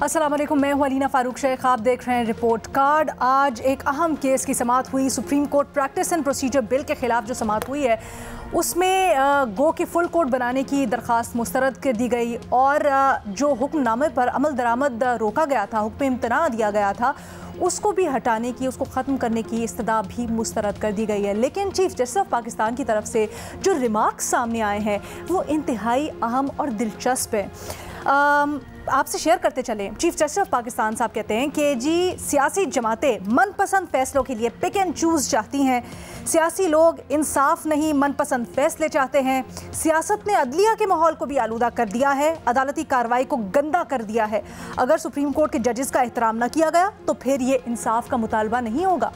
अस्सलाम वालेकुम, मैं हूं अलीना फारूक शेख। आप देख रहे हैं रिपोर्ट कार्ड। आज एक अहम केस की समाअत हुई। Supreme court practice and procedure bill के खिलाफ जो समाअत हुई है उसमें गो के फुल कोर्ट बनाने की दरख्वास्त मुस्तरद कर दी गई और जो हुक्मनामे पर अमल दरामद रोका गया था, हुक्म इम्तना दिया गया था, उसको भी हटाने की, उसको ख़त्म करने की इस्तदा भी मुस्तरद कर दी गई है। लेकिन चीफ जस्टिस ऑफ पाकिस्तान की तरफ से जो रिमार्क्स सामने आए हैं वो इंतहाई अहम और दिलचस्प है। आपसे शेयर करते चलें। चीफ जस्टिस ऑफ पाकिस्तान साहब कहते हैं कि जी सियासी जमातें मनपसंद फ़ैसलों के लिए पिक एंड चूज़ चाहती हैं। सियासी लोग इंसाफ नहीं मनपसंद फ़ैसले चाहते हैं। सियासत ने अदलिया के माहौल को भी आलूदा कर दिया है, अदालती कार्रवाई को गंदा कर दिया है। अगर सुप्रीम कोर्ट के जजेस का एहतराम न किया गया तो फिर ये इंसाफ का मुतालबा नहीं होगा।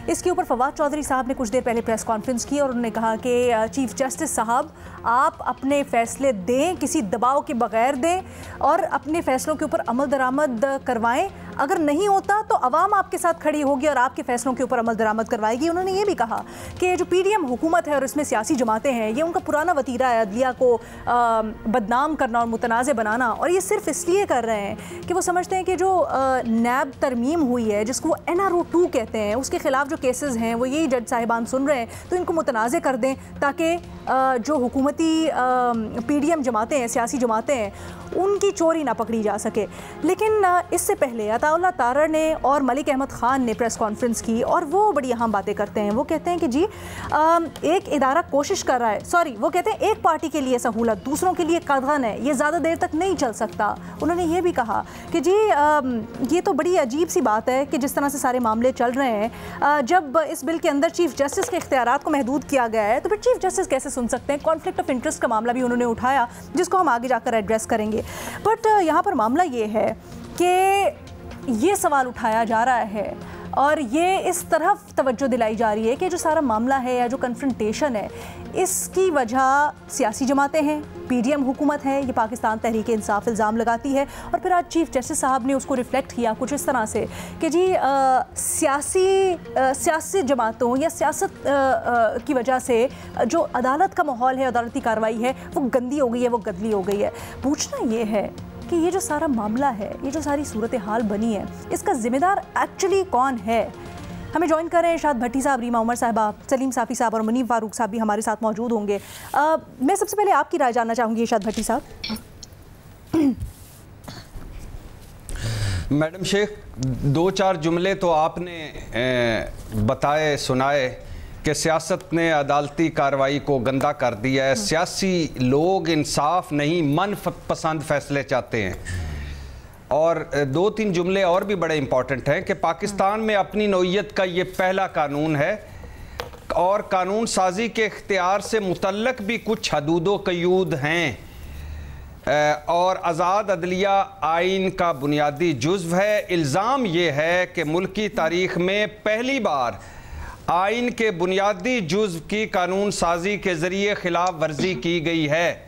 इसके ऊपर फवाद चौधरी साहब ने कुछ देर पहले प्रेस कॉन्फ्रेंस की और उन्होंने कहा कि चीफ जस्टिस साहब आप अपने फ़ैसले दें, किसी दबाव के बगैर दें और अपने फ़ैसलों के ऊपर अमल दरामद करवाएं। अगर नहीं होता तो अवाम आपके साथ खड़ी होगी और आपके फ़ैसलों के ऊपर अमल दरामद करवाएगी। उन्होंने ये भी कहा कि जो PDM हुकूमत है और इसमें सियासी जमातें हैं, ये उनका पुराना वतीरा है अदलिया को बदनाम करना और मुतनाज़ बनाना, और ये सिर्फ इसलिए कर रहे हैं कि वो समझते हैं कि जो नैब तरमीम हुई है जिसको NRO 2 कहते हैं, उसके ख़िलाफ़ जो केसेस हैं वो यही जज साहिबान सुन रहे हैं, तो इनको मुतनाज़ कर दें ताकि जो हुकूमती PDM जमातें हैं, सियासी जमातें हैं, उनकी चोरी ना पकड़ी जा सके। लेकिन इससे पहले अताउल्लाह तारड़ ने और मलिक अहमद ख़ान ने प्रेस कॉन्फ्रेंस की और वो बड़ी अहम बातें करते हैं। वो कहते हैं कि जी एक इदारा कोशिश कर रहा है, वो कहते हैं एक पार्टी के लिए सहूलत दूसरों के लिए कदगन है, ये ज़्यादा देर तक नहीं चल सकता। उन्होंने ये भी कहा कि जी ये तो बड़ी अजीब सी बात है कि जिस तरह से सारे मामले चल रहे हैं, जब इस बिल के अंदर चीफ जस्टिस के इख्तियारात को महदूद किया गया है तो फिर चीफ जस्टिस कैसे सुन सकते हैं। कॉन्फ्लिक्ट ऑफ इंटरेस्ट का मामला भी उन्होंने उठाया जिसको हम आगे जाकर एड्रेस करेंगे। बट यहाँ पर मामला ये है कि ये सवाल उठाया जा रहा है और ये इस तरफ तवज्जो दिलाई जा रही है कि जो सारा मामला है या जो कन्फ्रंटेशन है इसकी वजह सियासी जमातें हैं, PDM हुकूमत है, ये पाकिस्तान तहरीक इंसाफ इल्ज़ाम लगाती है। और फिर आज चीफ जस्टिस साहब ने उसको रिफ्लेक्ट किया कुछ इस तरह से कि जी सियासी जमातों या सियासत की वजह से जो अदालत का माहौल है, अदालती कार्रवाई है, वो गंदी हो गई है, वो गदली हो गई है। पूछना ये है कि ये जो सारा मामला है, ये जो सारी सूरत हाल बनी है, इसका ज़िम्मेदार एक्चुअली कौन है। हमें ज्वाइन कर रहे हैं इरशाद भट्टी साहब, रीमा उमर साहबा, सलीम साफ़ी साहब और मुनीब फारूक साहब भी हमारे साथ मौजूद होंगे। मैं सबसे पहले आपकी राय जानना चाहूँगी इरशाद भट्टी साहब। मैडम शेख, 2-4 जुमले तो आपने बताए सुनाए कि सियासत ने अदालती कार्रवाई को गंदा कर दिया है, सियासी लोग इंसाफ नहीं मन पसंद फैसले चाहते हैं। और 2-3 जुमले और भी बड़े इंपॉर्टेंट हैं कि पाकिस्तान में अपनी नौइयत का ये पहला कानून है और कानून साजी के इख्तियार से मुतल्लक भी कुछ हदूदो क़यूद हैं और आज़ाद अदलिया आइन का बुनियादी जुज़्व है। इल्ज़ाम ये है कि मुल्क की तारीख़ में पहली बार आइन के बुनियादी जुज़्व की कानून साजी के ज़रिए खिलाफ वर्जी की गई है।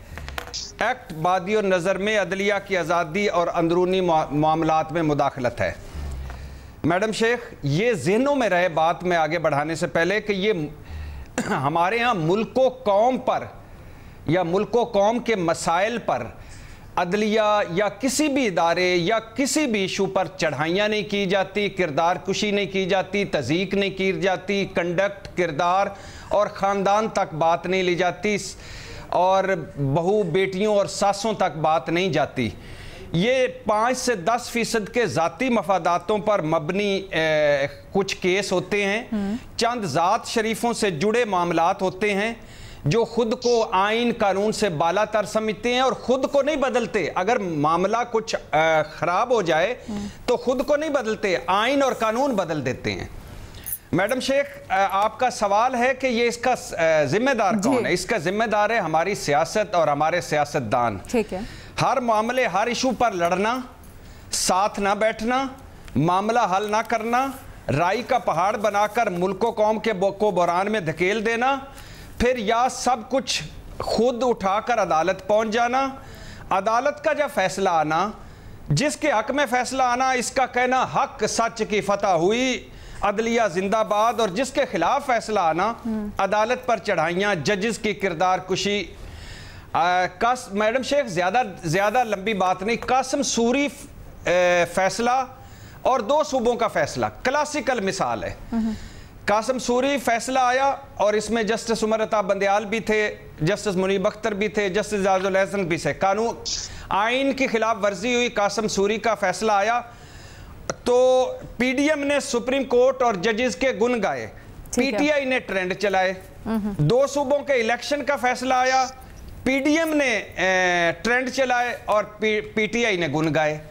एक्ट बादी और नज़र में अदलिया की आज़ादी और अंदरूनी मामलात में मुदाखलत है। मैडम शेख, ये जहनों में रहे बात में आगे बढ़ाने से पहले कि ये हमारे यहाँ मुल्क व कौम पर या मुल्क व कौम के मसाइल पर अदलिया या किसी भी इदारे या किसी भी इशू पर चढ़ाइयाँ नहीं की जाती, किरदार कुशी नहीं की जाती, तज़ीक नहीं की जाती, कंडक्ट, किरदार और ख़ानदान तक बात नहीं ली जाती और बहू बेटियों और सासों तक बात नहीं जाती। ये 5 से 10% के ज़ाती मफादातों पर मबनी कुछ केस होते हैं, चंद ज़ात शरीफों से जुड़े मामलात होते हैं जो खुद को आइन कानून से बालातर समझते हैं और खुद को नहीं बदलते। अगर मामला कुछ ख़राब हो जाए तो खुद को नहीं बदलते, आइन और कानून बदल देते हैं। मैडम शेख, आपका सवाल है कि ये इसका जिम्मेदार कौन है। इसका जिम्मेदार है हमारी सियासत और हमारे सियासतदान। ठीक है, हर मामले हर इशू पर लड़ना, साथ ना बैठना, मामला हल ना करना, राई का पहाड़ बनाकर मुल्क कौम के को बहरान में धकेल देना, फिर या सब कुछ खुद उठाकर अदालत पहुंच जाना, अदालत का जब फैसला आना, जिसके हक में फैसला आना, इसका कहना हक सच की फतह हुई, अदलिया जिंदाबाद, और जिसके खिलाफ फैसला आना, अदालत पर चढ़ाइयाँ, जजेस की किरदार कुशी। मैडम शेख, ज़्यादा लंबी बात नहीं, कासिम सूरी फैसला और 2 सूबों का फैसला क्लासिकल मिसाल है। कासिम सूरी फैसला आया और इसमें जस्टिस उमर अता बंदयाल भी थे, जस्टिस मुनीब अख्तर भी थे, जस्टिस एजाजुल एहसन भी थे। कानून आइन की खिलाफ वर्जी हुई, कासिम सूरी का फैसला आया तो पीडीएम ने सुप्रीम कोर्ट और जजेस के गुण गाए, पीटीआई ने ट्रेंड चलाए। 2 सूबों के इलेक्शन का फैसला आया, पीडीएम ने ट्रेंड चलाए और पीटीआई ने गुण गाए।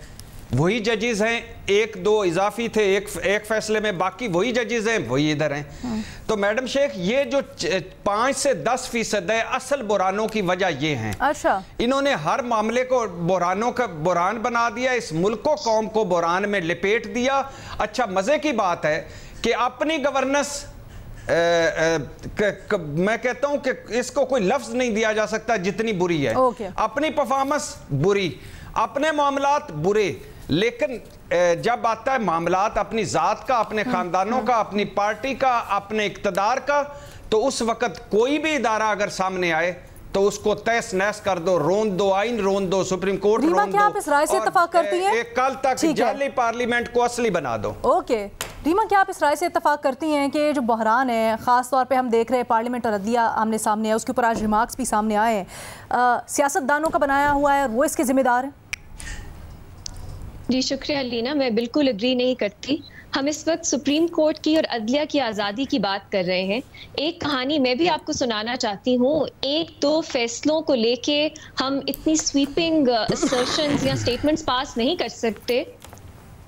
वही जजेस हैं, 1-2 इजाफी थे एक फैसले में, बाकी वही जजेस हैं, वही इधर हैं। तो मैडम शेख, ये जो 5 से 10% है, असल बुरानों की वजह ये है। अच्छा, इन्होंने हर मामले को बुरानों का बुरान बना दिया, इस मुल्क को कौम को बुरान में लिपेट दिया। अच्छा, मजे की बात है कि अपनी गवर्नेंस मैं कहता हूं कि इसको कोई लफ्ज नहीं दिया जा सकता जितनी बुरी है। अपनी परफॉर्मेंस बुरी, अपने मामलात बुरे, लेकिन जब आता है मामलात अपनी जात का, अपने खानदानों का, अपनी पार्टी का, अपने इक्तदार का, तो उस वक्त कोई भी इदारा अगर सामने आए तो उसको तहस नहस कर दो, रोन दो, आइन रोन दो, सुप्रीम कोर्ट रोन दो। क्या आप इस राय से इत्तेफाक करती हैं? कल तक जाली पार्लियामेंट को असली बना दो। ओके रीमा, क्या आप इस राय से इत्तेफाक करती हैं कि जो बहरान है, ख़ास तौर पे हम देख रहे हैं पार्लियामेंट और अदलिया आमने सामने है, उसके ऊपर आज रिमार्क्स भी सामने आए हैं, सियासतदानों का बनाया हुआ है और वो इसके जिम्मेदार हैं? जी शुक्रिया लीना, मैं बिल्कुल एग्री नहीं करती। हम इस वक्त सुप्रीम कोर्ट की और अदलिया की आज़ादी की बात कर रहे हैं। एक कहानी मैं भी आपको सुनाना चाहती हूँ। 1-2 फैसलों को लेके हम इतनी स्वीपिंग असर्शंस या स्टेटमेंट्स पास नहीं कर सकते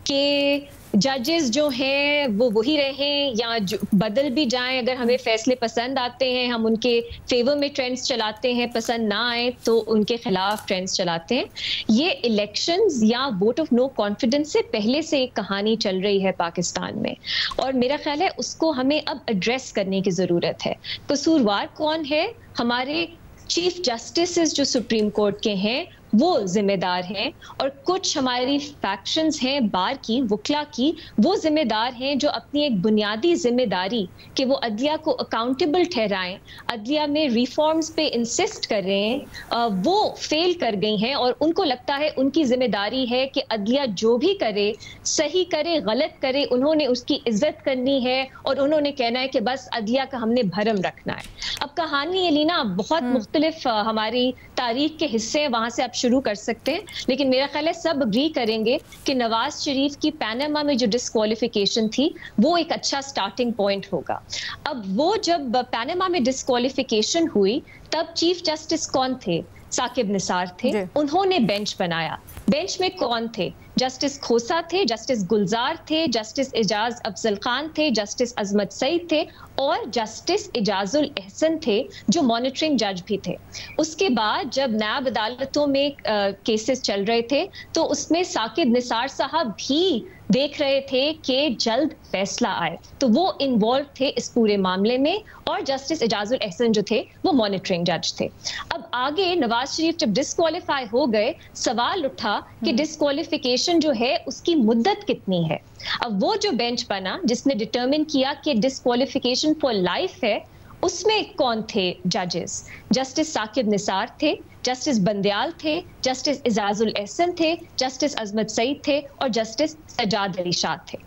कि जजेस जो हैं वो वही रहें या जो बदल भी जाएं। अगर हमें फैसले पसंद आते हैं हम उनके फेवर में ट्रेंड्स चलाते हैं, पसंद ना आए तो उनके खिलाफ ट्रेंड्स चलाते हैं। ये इलेक्शंस या वोट ऑफ नो कॉन्फिडेंस से पहले से एक कहानी चल रही है पाकिस्तान में, और मेरा ख्याल है उसको हमें अब एड्रेस करने की ज़रूरत है। कसूरवार कौन है? हमारे चीफ जस्टिस जो सुप्रीम कोर्ट के हैं वो जिम्मेदार हैं, और कुछ हमारी फैक्शंस हैं बार की, वकला की, वो जिम्मेदार हैं जो अपनी एक बुनियादी जिम्मेदारी कि वो अदलिया को अकाउंटेबल ठहराएं, अदलिया में रिफॉर्म्स पे इंसिस्ट कर रहे हैं, वो फेल कर गई हैं। और उनको लगता है उनकी जिम्मेदारी है कि अदलिया जो भी करे, सही करे गलत करे, उन्होंने उसकी इज्जत करनी है और उन्होंने कहना है कि बस अदलिया का हमने भरम रखना है। अब कहानी ये लीना बहुत मुख्तलिफ हमारी तारीख के हिस्से हैं, वहां से आप शुरू कर सकते हैं, लेकिन मेरा ख्याल है सब अग्री करेंगे कि नवाज शरीफ की पैनामा में जो डिस्क्वालिफिकेशन थी वो एक अच्छा स्टार्टिंग पॉइंट होगा। अब वो जब पैनामा में डिस्क्वालिफिकेशन हुई तब चीफ जस्टिस कौन थे? साकिब निसार थे। उन्होंने बेंच बनाया। बेंच में कौन थे? जस्टिस खोसा थे, जस्टिस गुलजार थे, जस्टिस एजाज अफजल खान थे, जस्टिस अजमत सईद थे और जस्टिस एजाजुल एहसन थे जो मॉनिटरिंग जज भी थे। उसके बाद जब नायब अदालतों में केसेस चल रहे थे तो उसमें साकिब निसार साहब भी देख रहे थे कि जल्द फैसला आए, तो वो इन्वॉल्व थे इस पूरे मामले में, और जस्टिस एजाजुल एहसन जो थे वो मॉनिटरिंग जज थे। अब आगे नवाज शरीफ जब डिस्क्वालीफाई हो गए, सवाल उठा कि डिस्क्वालिफिकेशन जो है उसकी मुद्दत कितनी है। अब वो जो बेंच बना जिसने डिटरमिन किया कि डिस्क्वालिफिकेशन फॉर लाइफ है, उसमें कौन थे जजेस? जस्टिस साकिब निसार थे, जस्टिस बंदयाल थे, जस्टिस एजाजुल एहसन थे, जस्टिस अजमत सईद थे और जस्टिस सजाद अली शाह थे।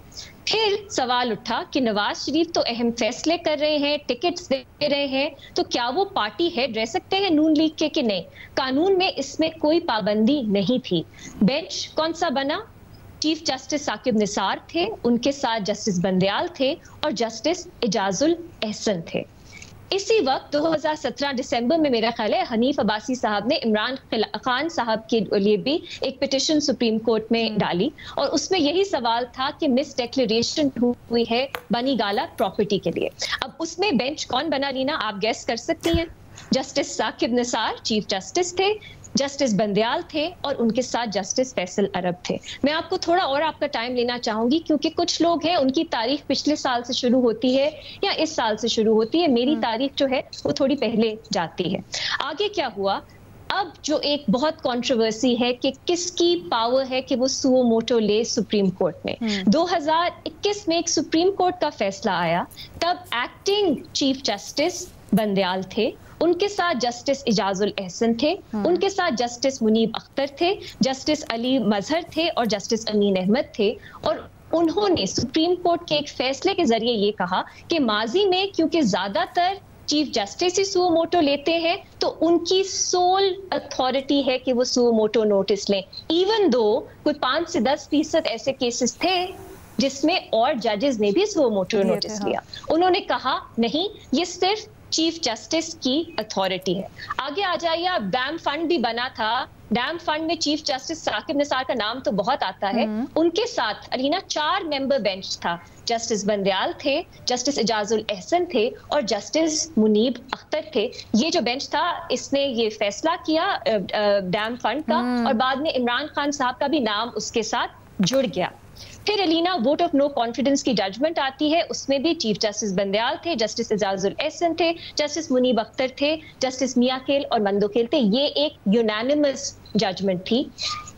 फिर सवाल उठा कि नवाज शरीफ तो अहम फैसले कर रहे हैं, टिकट्स दे रहे हैं, तो क्या वो पार्टी हेड रह सकते हैं नून लीग के कि नहीं? कानून में इसमें कोई पाबंदी नहीं थी। बेंच कौन सा बना? चीफ जस्टिस साकिब निसार थे, उनके साथ जस्टिस बंदयाल थे और जस्टिस एजाजुल एहसन थे। इसी वक्त 2017 दिसंबर में मेरा ख्याल है हनीफ अब्बासी साहब ने इमरान खान साहब के लिए भी एक पिटिशन सुप्रीम कोर्ट में डाली, और उसमें यही सवाल था कि मिस डिक्लेरेशन हुई है बनी गाला प्रॉपर्टी के लिए। अब उसमें बेंच कौन बना रीना, आप गेस कर सकती हैं? Justice Saqib Nisar chief justice थे, जस्टिस बंदयाल थे और उनके साथ जस्टिस फैसल अरब थे। मैं आपको थोड़ा और आपका टाइम लेना चाहूंगी क्योंकि कुछ लोग हैं उनकी तारीख पिछले साल से शुरू होती है या इस साल से शुरू होती है, मेरी तारीख जो है वो थोड़ी पहले जाती है। आगे क्या हुआ? अब जो एक बहुत कंट्रोवर्सी है कि किसकी पावर है कि वो सुओ मोटो ले सुप्रीम कोर्ट में। 2021 में एक सुप्रीम कोर्ट का फैसला आया, तब एक्टिंग चीफ जस्टिस बंदयाल थे, उनके साथ जस्टिस इजाजुल एहसन थे, उनके साथ जस्टिस मुनीब अख्तर थे, जस्टिस अली मजहर थे और जस्टिस अमीन अहमद थे। और उन्होंने सुप्रीम कोर्ट के एक फैसले के जरिए ये कहा कि माजी में क्योंकि ज्यादातर चीफ जस्टिस ही सुओ मोटो लेते हैं तो उनकी सोल अथॉरिटी है कि वो सुओ मोटो नोटिस लें, इवन दो कुछ 5 से 10% ऐसे केसेस थे जिसमें और जजेस ने भी सुओ मोटो नोटिस लिया। उन्होंने कहा नहीं, ये सिर्फ चीफ जस्टिस की अथॉरिटी है। आगे आ जाइए आप, डैम फंड भी बना था, डैम फंड में चीफ जस्टिस साकिब निसार का नाम तो बहुत आता है, उनके साथ अलीना 4 मेंबर बेंच था, जस्टिस बंदयाल थे, जस्टिस इजाजुल एहसन थे और जस्टिस मुनीब अख्तर थे। ये जो बेंच था इसने ये फैसला किया डैम फंड का और बाद में इमरान खान साहब का भी नाम उसके साथ जुड़ गया। फिर Alina vote of no confidence की जजमेंट आती है, उसमें भी चीफ जस्टिस बंदयाल थे, जस्टिस इजाजुल एहसन थे, जस्टिस मुनीब अख्तर थे, जस्टिस मियां खेल और मंदोखेल थे। ये एक यूनानिमस जजमेंट थी।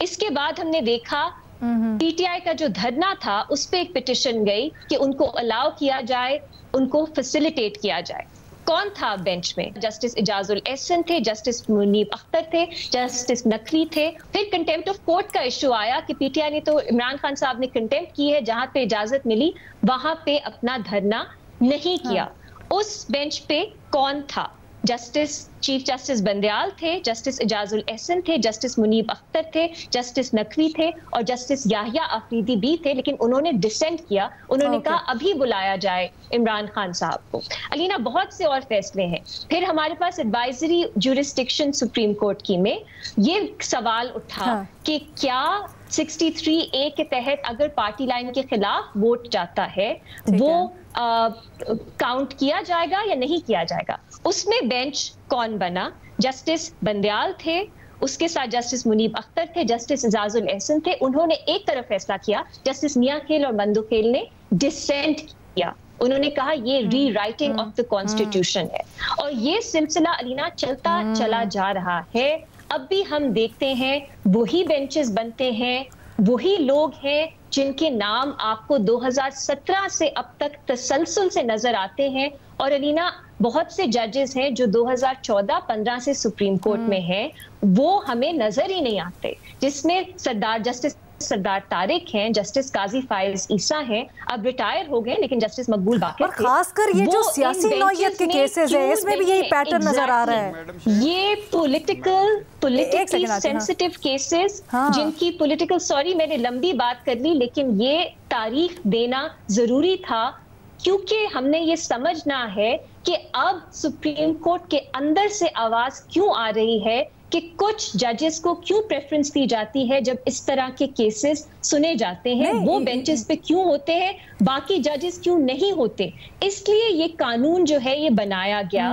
इसके बाद हमने देखा पीटीआई का जो धरना था उस पे एक पिटिशन गई कि उनको अलाउ किया जाए, उनको फैसिलिटेट किया जाए। कौन था बेंच में? जस्टिस इजाजुल एहसन थे, जस्टिस मुनीब अख्तर थे, जस्टिस नकवी थे। फिर कंटेम्प्ट ऑफ कोर्ट का इशू आया कि पीटीआई ने तो इमरान खान साहब ने कंटेम्प्ट की है, जहां पे इजाजत मिली वहां पे अपना धरना नहीं किया। उस बेंच पे कौन था? जस्टिस चीफ जस्टिस बंदयाल थे, जस्टिस इजाजुल एहसन थे, जस्टिस मुनीब अख्तर थे, जस्टिस नकवी थे और जस्टिस याहिया अफरीदी भी थे, लेकिन उन्होंने डिसेंट किया। उन्होंने कहा अभी बुलाया जाए इमरान खान साहब को। अलीना बहुत से और फैसले हैं। फिर हमारे पास एडवाइजरी जुरिस्डिक्शन सुप्रीम कोर्ट की में ये सवाल उठा कि क्या 63A के तहत अगर पार्टी लाइन के खिलाफ वोट जाता है वो काउंट किया जाएगा या नहीं किया जाएगा। उसमें बेंच कौन बना? जस्टिस बंदयाल थे, उसके साथ जस्टिस मुनीब अख्तर थे, जस्टिस इजाजुल एहसन थे। उन्होंने एक तरफ फैसला किया, जस्टिस मियां खेल और मंदोखेल ने डिसेंट किया। उन्होंने कहा ये री राइटिंग ऑफ द कॉन्स्टिट्यूशन है और ये सिलसिला अलीना चलता चला जा रहा है। अब भी हम देखते हैं वही बेंचेस बनते हैं, वही लोग हैं जिनके नाम आपको 2017 से अब तक तसलसल से नजर आते हैं। और अलीना बहुत से जजेस हैं जो 2014-15 से सुप्रीम कोर्ट में हैं, वो हमें नजर ही नहीं आते, जिसमें जस्टिस सरदार तारिक हैं, जस्टिस काजी फाइज ईसा हैं, अब रिटायर हो गए, लेकिन जस्टिस मकबूल बाकिर थे। खासकर ये जो सियासी नौयत के केसेस हैं इसमें भी यही पैटर्न नजर आ रहा है। ये पॉलिटिकली सेंसिटिव केसेस जिनकी पॉलिटिकल, सॉरी मैंने लंबी बात कर ली, लेकिन ये तारीख देना जरूरी था क्योंकि हमने ये समझना है कि अब सुप्रीम कोर्ट के अंदर से आवाज क्यों आ रही है कि कुछ जजेस को क्यों प्रेफरेंस दी जाती है जब इस तरह के केसेस सुने जाते हैं, वो बेंचेस पे क्यों होते हैं, बाकी जजेस क्यों नहीं होते। इसलिए ये कानून जो है ये बनाया गया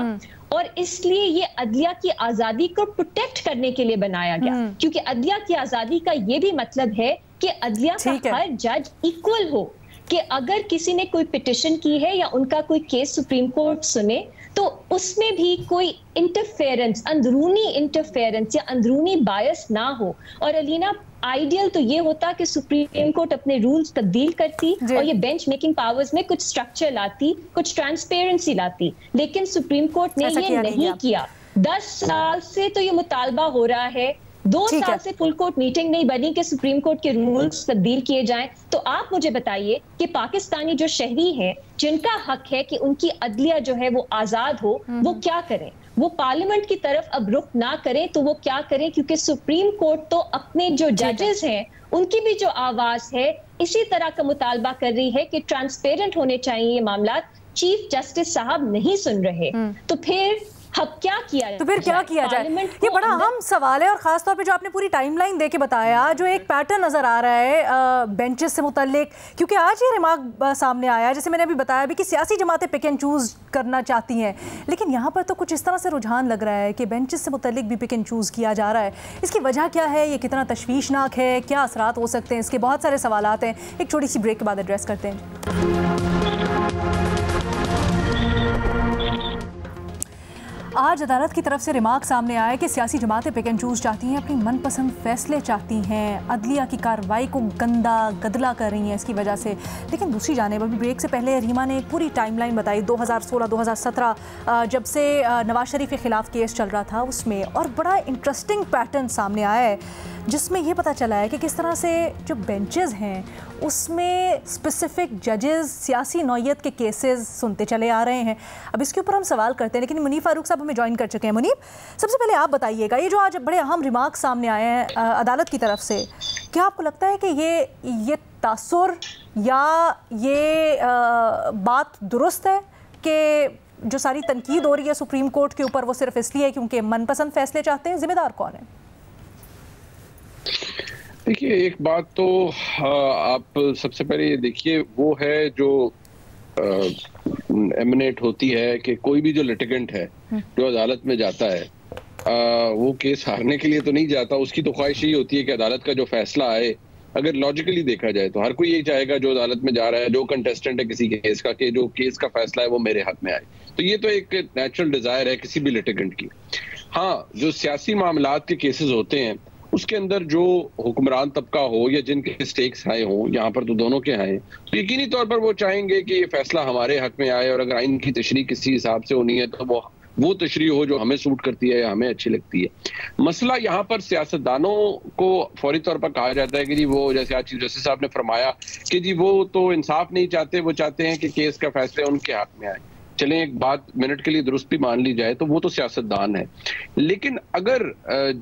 और इसलिए ये अदलिया की आजादी को प्रोटेक्ट करने के लिए बनाया गया, क्योंकि अदलिया की आजादी का ये भी मतलब है कि अदलिया का हर जज इक्वल हो, कि अगर किसी ने कोई पिटिशन की है या उनका कोई केस सुप्रीम कोर्ट सुने तो उसमें भी कोई इंटरफेरेंस, अंदरूनी इंटरफेरेंस या अंदरूनी बायस ना हो। और अलीना आइडियल तो ये होता कि सुप्रीम कोर्ट अपने रूल्स तब्दील करती और ये बेंच मेकिंग पावर्स में कुछ स्ट्रक्चर लाती, कुछ ट्रांसपेरेंसी लाती, लेकिन सुप्रीम कोर्ट ने ये नहीं किया। 10 साल से तो ये मुतालबा हो रहा है, 2 साल से फुल कोर्ट मीटिंग नहीं बनी कि सुप्रीम कोर्ट के रूल्स तब्दील किए जाएं। तो आप मुझे बताइए कि पाकिस्तानी जो शहरी हैं जिनका हक है कि उनकी अदलिया जो है वो आजाद हो, वो क्या करें? वो पार्लियामेंट की तरफ अब रुख ना करें तो वो क्या करें? क्योंकि सुप्रीम कोर्ट तो अपने जो जजेस हैं उनकी भी जो आवाज है इसी तरह का मुतालबा कर रही है कि ट्रांसपेरेंट होने चाहिए ये मामला। चीफ जस्टिस साहब नहीं सुन रहे, तो फिर अब क्या किया जाए? तो फिर क्या किया जाए? ये बड़ा अहम सवाल है और खासतौर पे जो आपने पूरी टाइमलाइन दे के बताया, जो एक पैटर्न नजर आ रहा है बेंचेस से मुतल्लिक, क्योंकि आज ये रिमार्क सामने आया, जैसे मैंने अभी बताया भी कि सियासी जमातें पिक एंड चूज करना चाहती हैं, लेकिन यहाँ पर तो कुछ इस तरह से रुझान लग रहा है कि बेंचेस से मुतल्लिक भी पिक एंड चूज किया जा रहा है। इसकी वजह क्या है? ये कितना तशवीशनाक है? क्या असरात हो सकते हैं? इसके बहुत सारे सवालात हैं, एक छोटी सी ब्रेक के बाद एड्रेस करते हैं। आज अदालत की तरफ से रिमार्क सामने आया कि सियासी जमातें पिक एंड चूज चाहती हैं, अपनी मनपसंद फैसले चाहती हैं, अदलिया की कार्रवाई को गंदा गदला कर रही हैं इसकी वजह से। लेकिन दूसरी जानिब अभी ब्रेक से पहले रीमा ने एक पूरी टाइमलाइन बताई 2016-2017 जब से नवाज शरीफ के खिलाफ केस चल रहा था उसमें, और बड़ा इंटरेस्टिंग पैटर्न सामने आया है जिसमें ये पता चला है कि किस तरह से जो बेंचेस हैं उसमें स्पेसिफिक जजेस सियासी नौयत के केसेस सुनते चले आ रहे हैं। अब इसके ऊपर हम सवाल करते हैं, लेकिन मुनीब फारूक साहब हमें ज्वाइन कर चुके हैं। मुनीब, सबसे पहले आप बताइएगा, ये जो आज बड़े अहम रिमार्क सामने आए हैं अदालत की तरफ से, क्या आपको लगता है कि ये तासुर या ये बात दुरुस्त है कि जो सारी तनकीद हो रही है सुप्रीम कोर्ट के ऊपर वो सिर्फ इसलिए क्योंकि मनपसंद फैसले चाहते हैं? जिम्मेदार कौन है? देखिए, एक बात तो आप सबसे पहले ये देखिए, वो है जो एमिनेट होती है कि कोई भी जो लिटिगेंट है जो अदालत में जाता है वो केस हारने के लिए तो नहीं जाता। उसकी तो ख्वाहिश यही होती है कि अदालत का जो फैसला आए, अगर लॉजिकली देखा जाए तो हर कोई यही चाहेगा जो अदालत में जा रहा है, जो कंटेस्टेंट है किसी केस का, कि जो केस का फैसला है वो मेरे हक में आए। तो ये तो एक नेचुरल डिजायर है किसी भी लिटिगेंट की। हाँ, जो सियासी मामलात के केसेस होते हैं उसके अंदर जो हुक्मरान तबका हो या जिनके स्टेक्स आए हों, यहाँ पर तो दोनों के आए, तो यकीनी तौर पर वो चाहेंगे कि ये फैसला हमारे हक में आए, और अगर आइन की तशरीह किसी हिसाब से होनी है तो वो तशरीह हो जो हमें सूट करती है या हमें अच्छी लगती है। मसला यहाँ पर सियासतदानों को फौरी तौर पर कहा जाता है कि जी वो, जैसे आज चीफ जस्टिस साहब ने फरमाया कि जी वो तो इंसाफ नहीं चाहते, वो चाहते हैं कि केस का फैसले उनके हक में आए। चलें, एक बात मिनट के लिए दुरुस्त भी मान ली जाए तो वो तो सियासतदान है, लेकिन अगर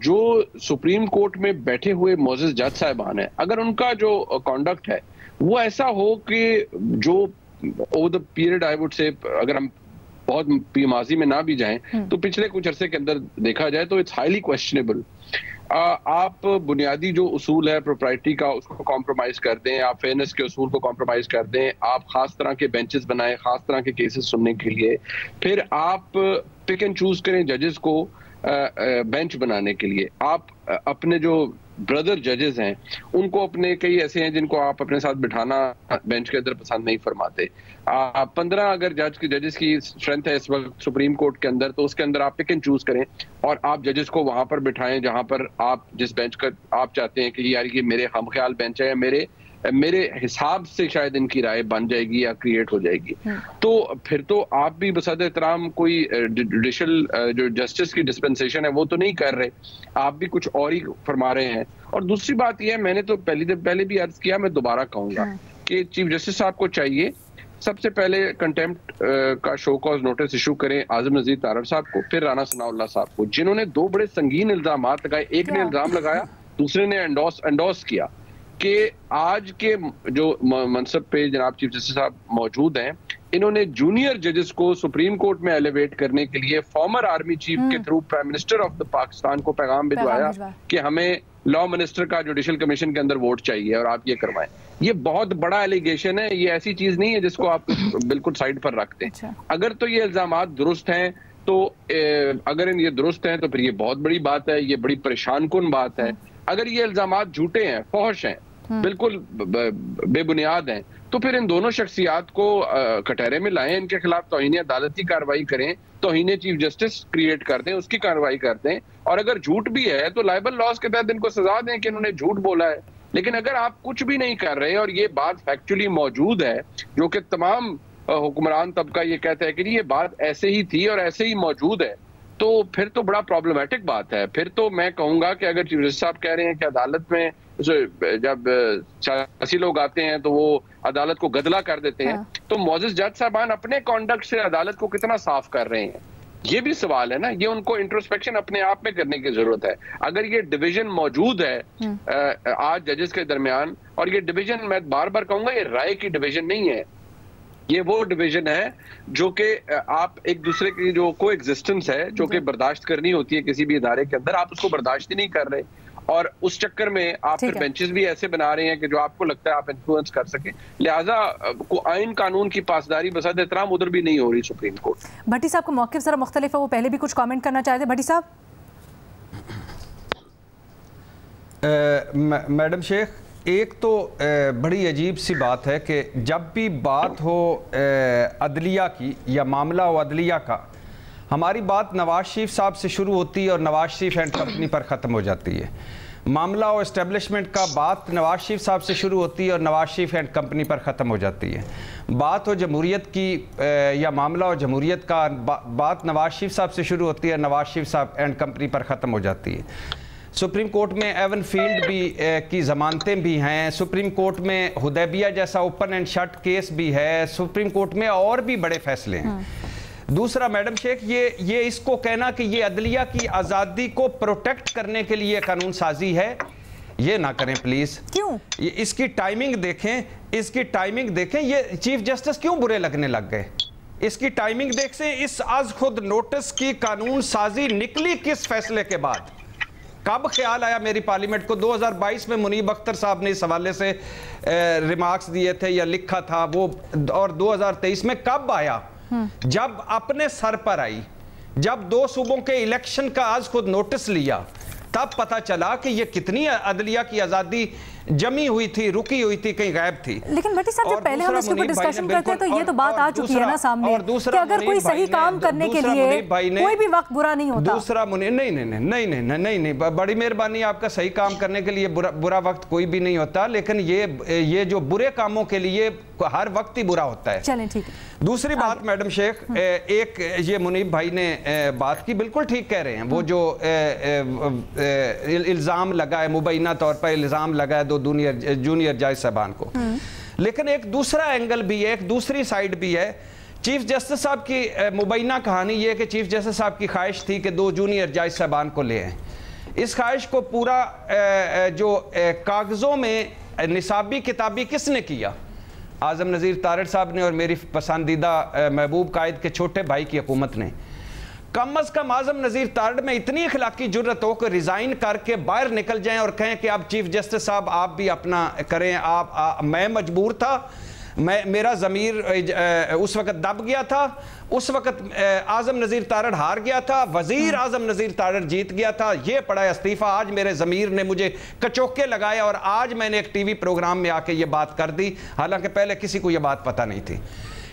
जो सुप्रीम कोर्ट में बैठे हुए मोअज़्ज़िज़ जज साहिबान है, अगर उनका जो कॉन्डक्ट है वो ऐसा हो कि जो over the period I would say, अगर हम बहुत माजी में ना भी जाएं तो पिछले कुछ अरसे के अंदर देखा जाए तो इट्स हाईली क्वेश्चनेबल। आप बुनियादी जो उसूल है प्रोप्राइटी का उसको कॉम्प्रोमाइज कर दें, आप फेयरनेस के उसूल को कॉम्प्रोमाइज कर दें, आप खास तरह के बेंचेस बनाएं खास तरह के केसेस सुनने के लिए, फिर आप पिक एंड चूज करें जजेस को बेंच बनाने के लिए। आप अपने जो ब्रदर जजेस हैं उनको, अपने कई ऐसे हैं जिनको आप अपने साथ बिठाना बेंच के अंदर पसंद नहीं फरमाते। 15 अगर जजेस की स्ट्रेंथ है इस वक्त सुप्रीम कोर्ट के अंदर, तो उसके अंदर आप पिक एंड चूज करें और आप जजेस को वहां पर बिठाएं जहां पर आप जिस बेंच का आप चाहते हैं कि यार ये मेरे हमख्याल बेंच है, या मेरे हिसाब से शायद इनकी राय बन जाएगी या क्रिएट हो जाएगी। तो फिर तो आप भी बसद एहतराम कोई जुडिशल जो जस्टिस की डिस्पेंसेशन है वो तो नहीं कर रहे, आप भी कुछ और ही फरमा रहे हैं। और दूसरी बात यह है, मैंने तो पहले भी अर्ज किया, मैं दोबारा कहूंगा कि चीफ जस्टिस साहब को चाहिए सबसे पहले कंटेम्प्ट का शो कॉज नोटिस इशू करें आजम नजीर तारड़ साहब को, फिर राना सनाउल्लाह साहब को, जिन्होंने दो बड़े संगीन इल्जाम लगाए। एक ने इल्जाम लगाया, दूसरे ने एंडोर्स किया कि आज के जो मनसब पे जनाब चीफ जस्टिस साहब मौजूद हैं, इन्होंने जूनियर जजेस को सुप्रीम कोर्ट में एलिवेट करने के लिए फॉर्मर आर्मी चीफ के through prime minister of the Pakistan को पैगाम भिजवाया कि हमें लॉ मिनिस्टर का जुडिशल कमीशन के अंदर वोट चाहिए और आप ये करवाएं। ये बहुत बड़ा एलिगेशन है, ये ऐसी चीज नहीं है जिसको आप बिल्कुल साइड पर रखते हैं। अगर तो ये इल्जामात दुरुस्त हैं तो अगर ये दुरुस्त हैं तो फिर ये बहुत बड़ी बात है, ये बड़ी परेशान कुन बात है। अगर ये इल्जामात झूठे हैं, फौश हैं, बिल्कुल बेबुनियाद हैं, तो फिर इन दोनों शख्सियात को कटहरे में लाएं, इनके खिलाफ तौहीन अदालत की कार्रवाई करें, तौहीन चीफ जस्टिस क्रिएट कर दें, उसकी कार्रवाई कर दें। और अगर झूठ भी है तो लाइबल लॉज के तहत इनको सजा दें कि इन्होंने झूठ बोला है। लेकिन अगर आप कुछ भी नहीं कर रहे और ये बात फैक्चुअली मौजूद है, जो कि तमाम हुक्मरान तबका ये कहता है कि ये बात ऐसे ही थी और ऐसे ही मौजूद है, तो फिर तो बड़ा प्रॉब्लमेटिक बात है। फिर तो मैं कहूंगा कि अगर चीफ जस्टिस साहब कह रहे हैं कि अदालत में जब सियासी लोग आते हैं तो वो अदालत को गदला कर देते हैं, तो मोअज़्ज़िज़ जज साहबान अपने कॉन्डक्ट से अदालत को कितना साफ कर रहे हैं, ये भी सवाल है ना। ये उनको इंट्रोस्पेक्शन अपने आप में करने की जरूरत है। अगर ये डिवीजन मौजूद है आज जजेस के दरमियान, और ये डिवीजन मैं बार बार कहूंगा ये राय की डिवीजन नहीं है, ये वो डिवीजन है जो कि आप एक दूसरे की जो को एग्जिस्टेंस है जो कि बर्दाश्त करनी होती है किसी भी इदारे के अंदर, आप उसको बर्दाश्त ही नहीं कर रहे, और उस चक्कर में आप फिर बेंचेस भी ऐसे बना रहे हैं कि जो आपको लगता है आप इन्फ्लुएंस कर सके। लिहाजा को आइन कानून की पासदारी बसद एहतराम उधर भी नहीं हो रही सुप्रीम कोर्ट। भट्टी साहब का मौक़िफ़ जरा मुख्तलिफ है, वो पहले भी कुछ कमेंट करना चाहते थे। भट्टी साहब। मैडम शेख, एक तो बड़ी अजीब सी बात है कि जब भी बात हो अदलिया की या मामला हो अदलिया का, हमारी बात नवाज शरीफ साहब से शुरू होती है और नवाज शरीफ एंड कंपनी पर ख़त्म हो जाती है। मामला और इस्टेब्लिशमेंट का बात नवाज शरीफ साहब से शुरू होती है और नवाज शरीफ एंड कंपनी पर ख़त्म हो जाती है। बात हो जमहूरियत की या मामला और जमहूरियत का बात नवाज शरीफ साहब से शुरू होती है, नवाज शरीफ साहब एंड कंपनी पर ख़त्म हो जाती है। सुप्रीम कोर्ट में एवन फील्ड भी की ज़मानतें भी हैं, सुप्रीम कोर्ट में हुदैबिया जैसा ओपन एंड शट केस भी है, सुप्रीम कोर्ट में और भी बड़े फैसले हैं। दूसरा मैडम शेख, ये इसको कहना कि ये अदलिया की आज़ादी को प्रोटेक्ट करने के लिए कानून साजी है, ये ना करें प्लीज़। क्यों? इसकी टाइमिंग देखें, इसकी टाइमिंग देखें। ये चीफ जस्टिस क्यों बुरे लगने लग गए? इसकी टाइमिंग देख से इस आज खुद नोटिस की कानून साजी निकली किस फैसले के बाद? कब ख्याल आया मेरी पार्लियामेंट को? 2022 में मुनीब अख्तर साहब ने इस हवाले से रिमार्क्स दिए थे या लिखा था वो, और 2023 में कब आया? जब अपने सर पर आई, जब 2 सूबों के इलेक्शन का आज खुद नोटिस लिया, तब पता चला कि ये कितनी अदलिया की आज़ादी जमी हुई थी, रुकी हुई थी, कहीं गायब थी। लेकिन भट्टी साहब, जब पहले हम इसके ऊपर डिस्कशन करते हैं तो ये तो बात आ चुकी है ना सामने कि अगर कोई सही काम करने के लिए कोई भी वक्त बुरा नहीं होता। दूसरा नहीं, बड़ी मेहरबानी, आपका सही काम करने के लिए बुरा वक्त कोई भी नहीं होता, लेकिन ये जो बुरे कामों के लिए हर वक्त ही बुरा होता है। चलें, ठीक है। दूसरी बात मैडम शेख, एक ये मुनीब भाई ने बात की, बिल्कुल ठीक कह रहे हैं। वो जो इल्ज़ाम लगा है, मुबैना तौर पर इल्ज़ाम लगा है 2 जूनियर जज साहबान को, लेकिन एक दूसरा एंगल भी है, एक दूसरी साइड भी है। चीफ जस्टिस साहब की मुबैना कहानी ये है कि चीफ जस्टिस साहब की ख्वाहिश थी कि 2 जूनियर जज साहबान को ले आए। इस ख्वाहिश को पूरा जो कागज़ों में निसाबी किताबी किसने किया? आज़म नज़ीर तारड़ साहब ने और मेरी पसंदीदा महबूब कायद के छोटे भाई की हुकूमत ने। कम अज़ कम आज़म नज़ीर तारड़ में इतनी अखलाकी जुर्रत हो कि रिज़ाइन करके बाहर निकल जाएं और कहें कि आप चीफ जस्टिस साहब आप भी अपना करें। मैं मजबूर था, मेरा ज़मीर उस वक़्त दब गया था, उस वक़्त आज़म नज़ीर तारड़ हार गया था, वज़ीर आज़म नज़ीर तारड़ जीत गया था, ये पड़ा इस्तीफ़ा। आज मेरे ज़मीर ने मुझे कचोके लगाया और आज मैंने एक टीवी प्रोग्राम में आके ये बात कर दी, हालांकि पहले किसी को ये बात पता नहीं थी।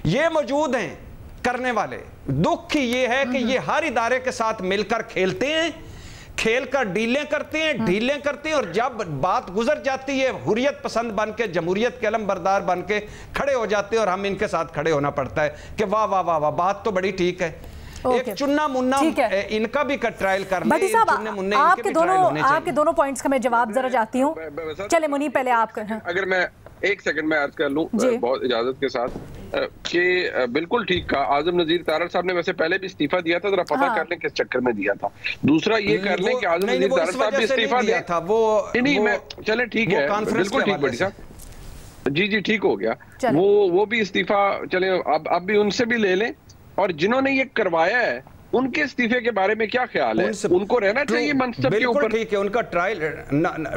ये मौजूद हैं करने वाले। दुख ही ये है कि ये हर इदारे के साथ मिलकर खेलते हैं, खेल कर डीलें करते हैं और जब बात गुजर जाती है हुर्रियत पसंद बन के, जमहूरियत के अलमबरदार बन के खड़े हो जाते हैं और हम इनके साथ खड़े होना पड़ता है कि वाह वाह वाह वाह, बात तो बड़ी ठीक है। एक चुन्ना मुन्ना इनका भी ट्रायल करना। भट्टी साहब, आपके दोनों पॉइंट्स का मैं जवाब जरा चाहती हूँ। चले मुनीब, पहले आप। अगर मैं एक सेकंड में अर्ज कर लूं बहुत इजाजत के साथ कि बिल्कुल ठीक कहा। आज़म नज़ीर तारड़ साहब ने वैसे पहले भी इस्तीफा दिया था, जरा पता कर लें किस चक्कर में दिया था। दूसरा ये कर लें कि आज़म नज़ीर तारड़ साहब भी इस्तीफा दिया था वो नहीं, मैं चले ठीक है, बिल्कुल ठीक बड़ी साहब, जी ठीक हो गया। वो भी इस्तीफा, चले अब भी उनसे भी ले लें। और जिन्होंने ये करवाया है उनके इस्तीफे के बारे में क्या ख्याल है? उनको रहना चाहिए मनसब के ऊपर? ठीक है, उनका ट्रायल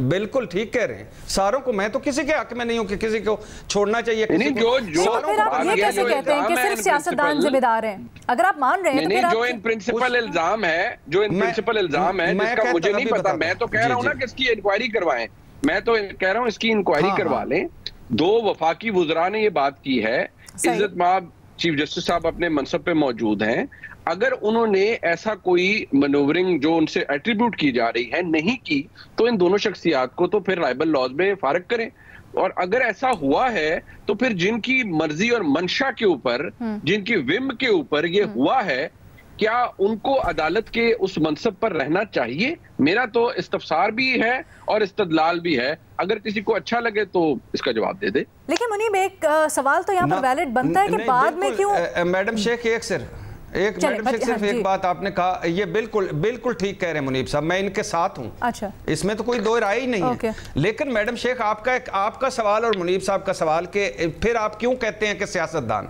बिल्कुल ठीक कह रहे हैं। सारों को, मैं तो किसी के हक में नहीं हूं कि किसी को छोड़ना चाहिए। फिर आप ये कैसे कहते हैं कि सिर्फ सियासतदान जिम्मेदार हैं? अगर आप मान रहे हैं तो जो इन प्रिंसिपल इल्जाम है, जिसका मुझे नहीं पता, मैं तो कह रहा हूँ ना कि इसकी इंक्वायरी करवाएं। मैं तो कह रहा हूँ इसकी इंक्वायरी करवा लें। 2 वफाकी वुज़रा ने ये बात की है, इज्जत माब चीफ जस्टिस साहब अपने मनसब पे मौजूद हैं। अगर उन्होंने ऐसा कोई मनोवरिंग जो उनसे एट्रीब्यूट की जा रही है नहीं की, तो इन दोनों शख्सियात को तो फिर लाइबल लॉज में फारिग करें। और अगर ऐसा हुआ है तो फिर जिनकी मर्जी और मंशा के ऊपर, जिनकी विम के ऊपर ये हुआ है, क्या उनको अदालत के उस मनसब पर रहना चाहिए? मेरा तो इस्तफसार भी है और इस्तदलाल भी है। अगर किसी को अच्छा लगे तो इसका जवाब दे दे। लेकिन मुनीब, एक सवाल तो यहाँ पर वैलिड बनता है कि बाद में क्यों? मैडम शेख, सिर्फ एक बात आपने कहा, ये बिल्कुल ठीक कह रहे हैं मुनीब साहब, मैं इनके साथ हूं। अच्छा, इसमें तो कोई दो राय ही नहीं है। लेकिन मैडम शेख, आपका सवाल और मुनीब साहब का सवाल के फिर आप क्यों कहते हैं कि सियासतदान?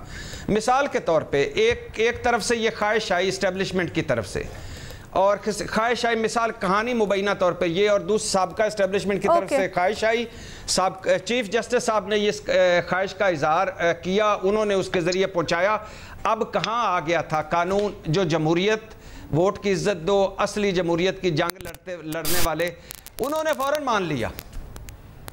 मिसाल के तौर पे एक तरफ से ये ख्वाहिश आई इस्टेब्लिशमेंट की तरफ से, और ख्वाहिश आई, मिसाल कहानी मुबैना तौर पे ये, और दूसरी साबका इस्टेब्लिशमेंट की तरफ से ख्वाहिश आई। चीफ जस्टिस साहब ने ये ख्वाहिश का इजहार किया, उन्होंने उसके ज़रिए पहुँचाया। अब कहाँ आ गया था कानून जो जमहूरियत, वोट की इज्जत दो, असली जमहूरियत की जंग लड़ने वाले, उन्होंने फ़ौरन मान लिया।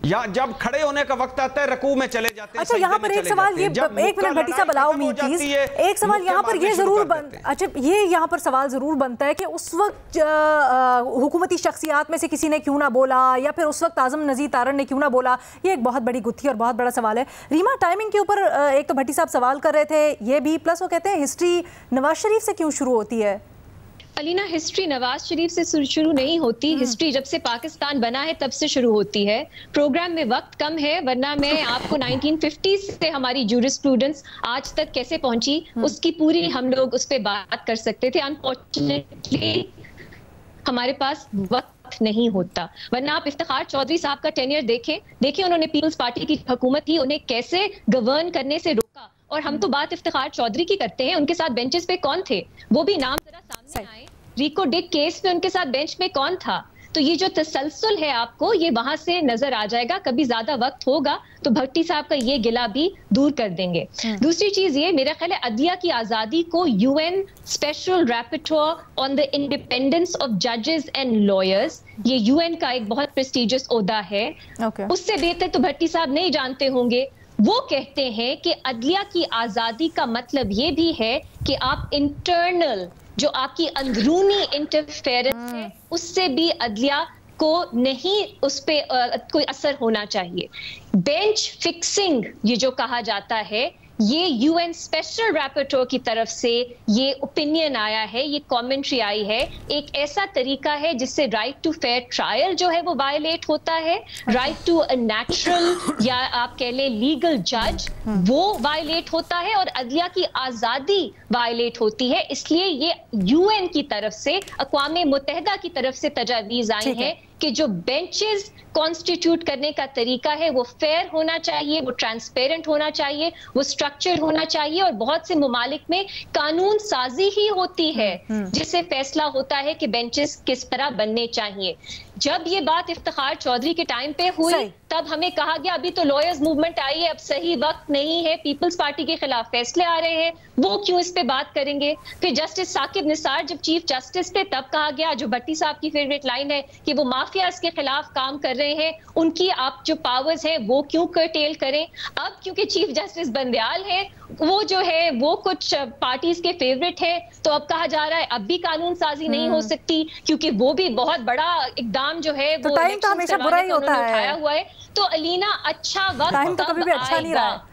या जब खड़े होने का वक्त आता है रकू में चले जाते हैं। अच्छा, यहाँ पर एक सवाल, ये एक मिनट भट्टी साहब अलाउ मी प्लीज, एक सवाल यहाँ पर ये जरूर अच्छा ये यहाँ पर सवाल जरूर बनता है कि उस वक्त हुकूमती शख्सियात में से किसी ने क्यों ना बोला, या फिर उस वक्त आजम नज़ीर तारण ने क्यों ना बोला। ये एक बहुत बड़ी गुत्थी और बहुत बड़ा सवाल है। रीमा, टाइमिंग के ऊपर एक तो भट्टी साहब सवाल कर रहे थे, ये भी प्लस वो कहते हैं हिस्ट्री नवाज शरीफ से क्यों शुरू होती है। अलीना, हिस्ट्री नवाज शरीफ से शुरू नहीं होती, हिस्ट्री जब से पाकिस्तान बना है तब से शुरू होती है। प्रोग्राम में वक्त कम है, वरना मैं आपको 1950 से हमारी जूरिस्प्रूडेंस आज तक कैसे पहुंची उसकी पूरी हम लोग उस पर बात कर सकते थे। अनफॉर्चुनेटली हमारे पास वक्त नहीं होता, वरना आप इफ्तिखार चौधरी साहब का टेन्योर देखें उन्होंने पीपल्स पार्टी की हुकूमत थी, उन्हें कैसे गवर्न करने से रोका। और हम तो बात इफ्तिखार चौधरी की करते हैं, उनके साथ बेंचेस पे कौन थे, वो भी नाम जरा सामने आए। रिको डिक केस में उनके साथ बेंच में कौन था। तो ये जो तसलसल है आपको ये वहां से नजर आ जाएगा। कभी ज्यादा वक्त होगा तो भट्टी साहब का ये गिला भी दूर कर देंगे। दूसरी चीज ये, मेरा ख्याल है अदलिया की आजादी को UN special rapporteur on the independence of जजेस एंड लॉयर्स, ये यूएन का एक बहुत प्रेस्टिजियस ओहदा है। उससे बेहतर तो भट्टी साहब नहीं जानते होंगे। वो कहते हैं कि अदलिया की आजादी का मतलब ये भी है कि आप इंटरनल जो आपकी अंदरूनी इंटरफेरेंस है उससे भी अदलिया को नहीं उस पे कोई असर होना चाहिए। बेंच फिक्सिंग ये जो कहा जाता है, ये यूएन स्पेशल रैपिटोर की तरफ से ये ओपिनियन आया है, ये कमेंट्री आई है। एक ऐसा तरीका है जिससे राइट टू फेयर ट्रायल जो है वो वायलेट होता है, राइट टू अ नेचुरल या आप कह लें लीगल जज वो वायलेट होता है, और अदलिया की आजादी वायलेट होती है। इसलिए ये यूएन की तरफ से, अक़वाम मुत्तहिदा की तरफ से तजावीज आई है कि जो बेंचेस कॉन्स्टिट्यूट करने का तरीका है वो फेयर होना चाहिए, वो ट्रांसपेरेंट होना चाहिए, वो स्ट्रक्चर्ड होना चाहिए। और बहुत से मुमालिक में कानून साजी ही होती है जिससे फैसला होता है कि बेंचेस किस तरह बनने चाहिए। जब ये बात इफ्तिखार चौधरी के टाइम पे हुई तब हमें कहा गया अभी तो लॉयर्स मूवमेंट आई है, अब सही वक्त नहीं है, पीपल्स पार्टी के खिलाफ फैसले आ रहे हैं, वो क्यों इस पे बात करेंगे। फिर जस्टिस साकिब निसार जब चीफ जस्टिस थे तब कहा गया, जो भट्टी साहब की फेवरेट लाइन है कि वो माफियाज के खिलाफ काम कर रहे हैं, उनकी आप जो पावर्स हैं वो क्यों कर्टेल करें। अब क्योंकि चीफ जस्टिस बंदयाल है, वो जो है वो कुछ पार्टीज के फेवरेट है, तो अब कहा जा रहा है अब भी कानून साजी नहीं हो सकती क्योंकि वो भी बहुत बड़ा इकदाम जो है वो टाइम तो हमेशा बुरा ही होता है, उठाया हुआ है। तो अलीना, अच्छा वक्त कभी भी अच्छा नहीं रहा।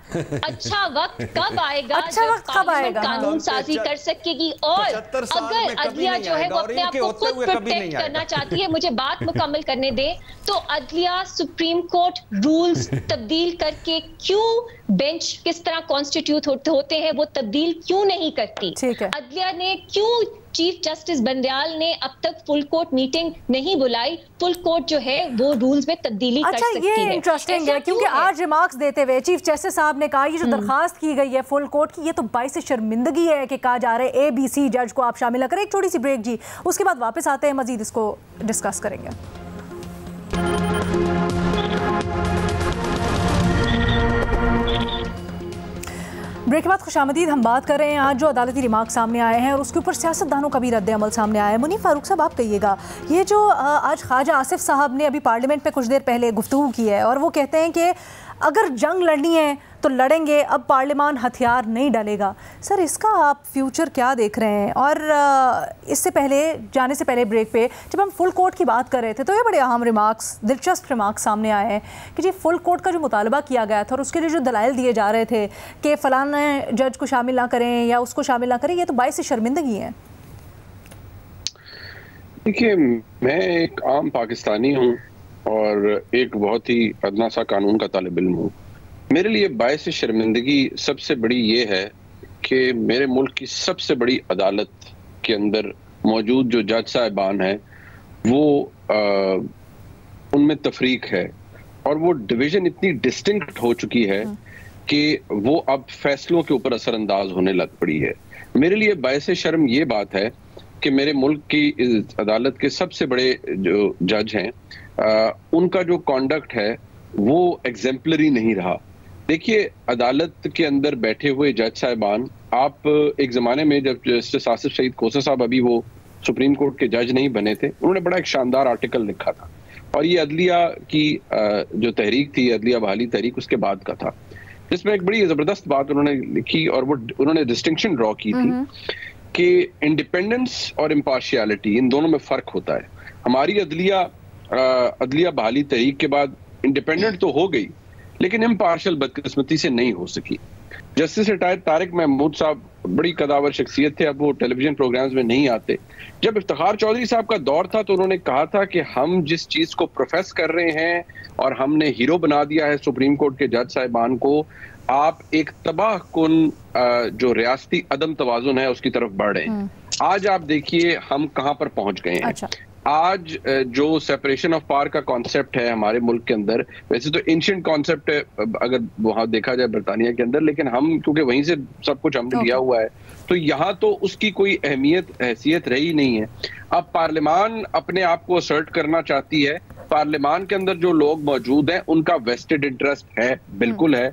अच्छा वक्त कब आएगा, अच्छा वक्त कब आएगा, कानून साजी कर सकेगी। और अगर अदलिया जो है वो अपने आप को खुद प्रोटेक्ट करना चाहती है, मुझे बात मुकम्मल करने दे, तो अदलिया सुप्रीम कोर्ट रूल्स तब्दील करके क्यों बेंच किस तरह कॉन्स्टिट्यूट होते हैं वो तब्दील क्यों नहीं करती। अदलिया ने क्यों, चीफ जस्टिस बंदयाल ने अब तक फुल कोर्ट मीटिंग नहीं बुलाई, फुल कोर्ट जो है वो रूल्स में तब्दीली कर सकती है। ये इंटरेस्टिंग है क्योंकि आज रिमार्क्स देते हुए चीफ जस्टिस साहब ने कहा ये जो दरखास्त की गई है फुल कोर्ट की, ये तो बाइस शर्मिंदगी है कि कहा जा रहा है ABC जज को आप शामिल करें। एक छोटी सी ब्रेक जी, उसके बाद वापस आते हैं, मजीद इसको डिस्कस करेंगे। ब्रेक के बाद खुशामदीद, हम बात कर रहे हैं आज जो अदालती रिमार्क सामने आए हैं और उसके ऊपर सियासतदानों का भी रद्द अमल सामने आया है। मुनीफ फारूक साहब, आप कहिएगा, ये जो आज ख्वाजा आसिफ साहब ने अभी पार्लियामेंट में कुछ देर पहले गुफ्तगू की है और वो कहते हैं कि अगर जंग लड़नी है तो लड़ेंगे, अब पार्लियामान हथियार नहीं डालेगा। सर, इसका आप फ्यूचर क्या देख रहे हैं? और इससे पहले, जाने से पहले ब्रेक पे जब हम फुल कोर्ट की बात कर रहे थे तो ये बड़े अहम रिमार्क्स, दिलचस्प रिमार्क्स सामने आए हैं कि जी फुल कोर्ट का जो मुतालबा किया गया था और उसके लिए जो दलाइल दिए जा रहे थे कि फलाना जज को शामिल ना करें या उसको शामिल ना करें, ये तो बाइस शर्मिंदगी है। देखिए, मैं एक आम पाकिस्तानी हूँ और एक बहुत ही अदना सा कानून का तालिब इल्म हूँ। मेरे लिए बायस शर्मिंदगी सबसे बड़ी ये है कि मेरे मुल्क की सबसे बड़ी अदालत के अंदर मौजूद जो जज साहिबान हैं वो उनमें तफरीक है और वो डिवीजन इतनी डिस्टिंक्ट हो चुकी है कि वो अब फैसलों के ऊपर असरअंदाज होने लग पड़ी है। मेरे लिए बायस शर्म ये बात है कि मेरे मुल्क की इस अदालत के सबसे बड़े जो जज हैं उनका जो कॉन्डक्ट है वो एग्जेम्पलरी नहीं रहा। देखिए, अदालत के अंदर बैठे हुए जज साहिबान, आप एक ज़माने में जब जस्टिस आसिफ सईद कोसा साहब अभी वो सुप्रीम कोर्ट के जज नहीं बने थे, उन्होंने बड़ा एक शानदार आर्टिकल लिखा था। और ये अदलिया की जो तहरीक थी, अदलिया बहाली तहरीक, उसके बाद का था, जिसमें एक बड़ी जबरदस्त बात उन्होंने लिखी और वो उन्होंने डिस्टिंक्शन ड्रॉ की थी कि इंडिपेंडेंस और इम्पार्शियलिटी, इन दोनों में फर्क होता है। हमारी अदलिया बहाली तहरीक के बाद इंडिपेंडेंट तो हो गई, लेकिन इम्पार्शियल बदकिस्मती से नहीं हो सकी। जस्टिस रिटायर्ड तारिक महमूद साहब बड़ी कदावर शख्सियत थे, अब वो टेलीविजन प्रोग्राम्स में नहीं आते। जब इफ्तिखार चौधरी साहब का दौर था तो उन्होंने कहा था कि हम जिस चीज को प्रोफेस कर रहे हैं और हमने हीरो बना दिया है सुप्रीम कोर्ट के जज साहिबान को, आप एक तबाह कुन जो रियासती अदम तवाजुन है उसकी तरफ बढ़ रहे हैं। आज आप देखिए हम कहां पर पहुंच गए हैं। अच्छा। आज जो सेपरेशन ऑफ पावर का कॉन्सेप्ट है हमारे मुल्क के अंदर, वैसे तो एंशिएंट कॉन्सेप्ट है अगर वहां देखा जाए बरतानिया के अंदर, लेकिन हम क्योंकि वहीं से सब कुछ हमने लिया हुआ है तो यहाँ तो उसकी कोई हैसियत रही नहीं है। अब पार्लियामान अपने आप को असर्ट करना चाहती है। पार्लियामान के अंदर जो लोग मौजूद हैं उनका वेस्टेड इंटरेस्ट है, बिल्कुल है।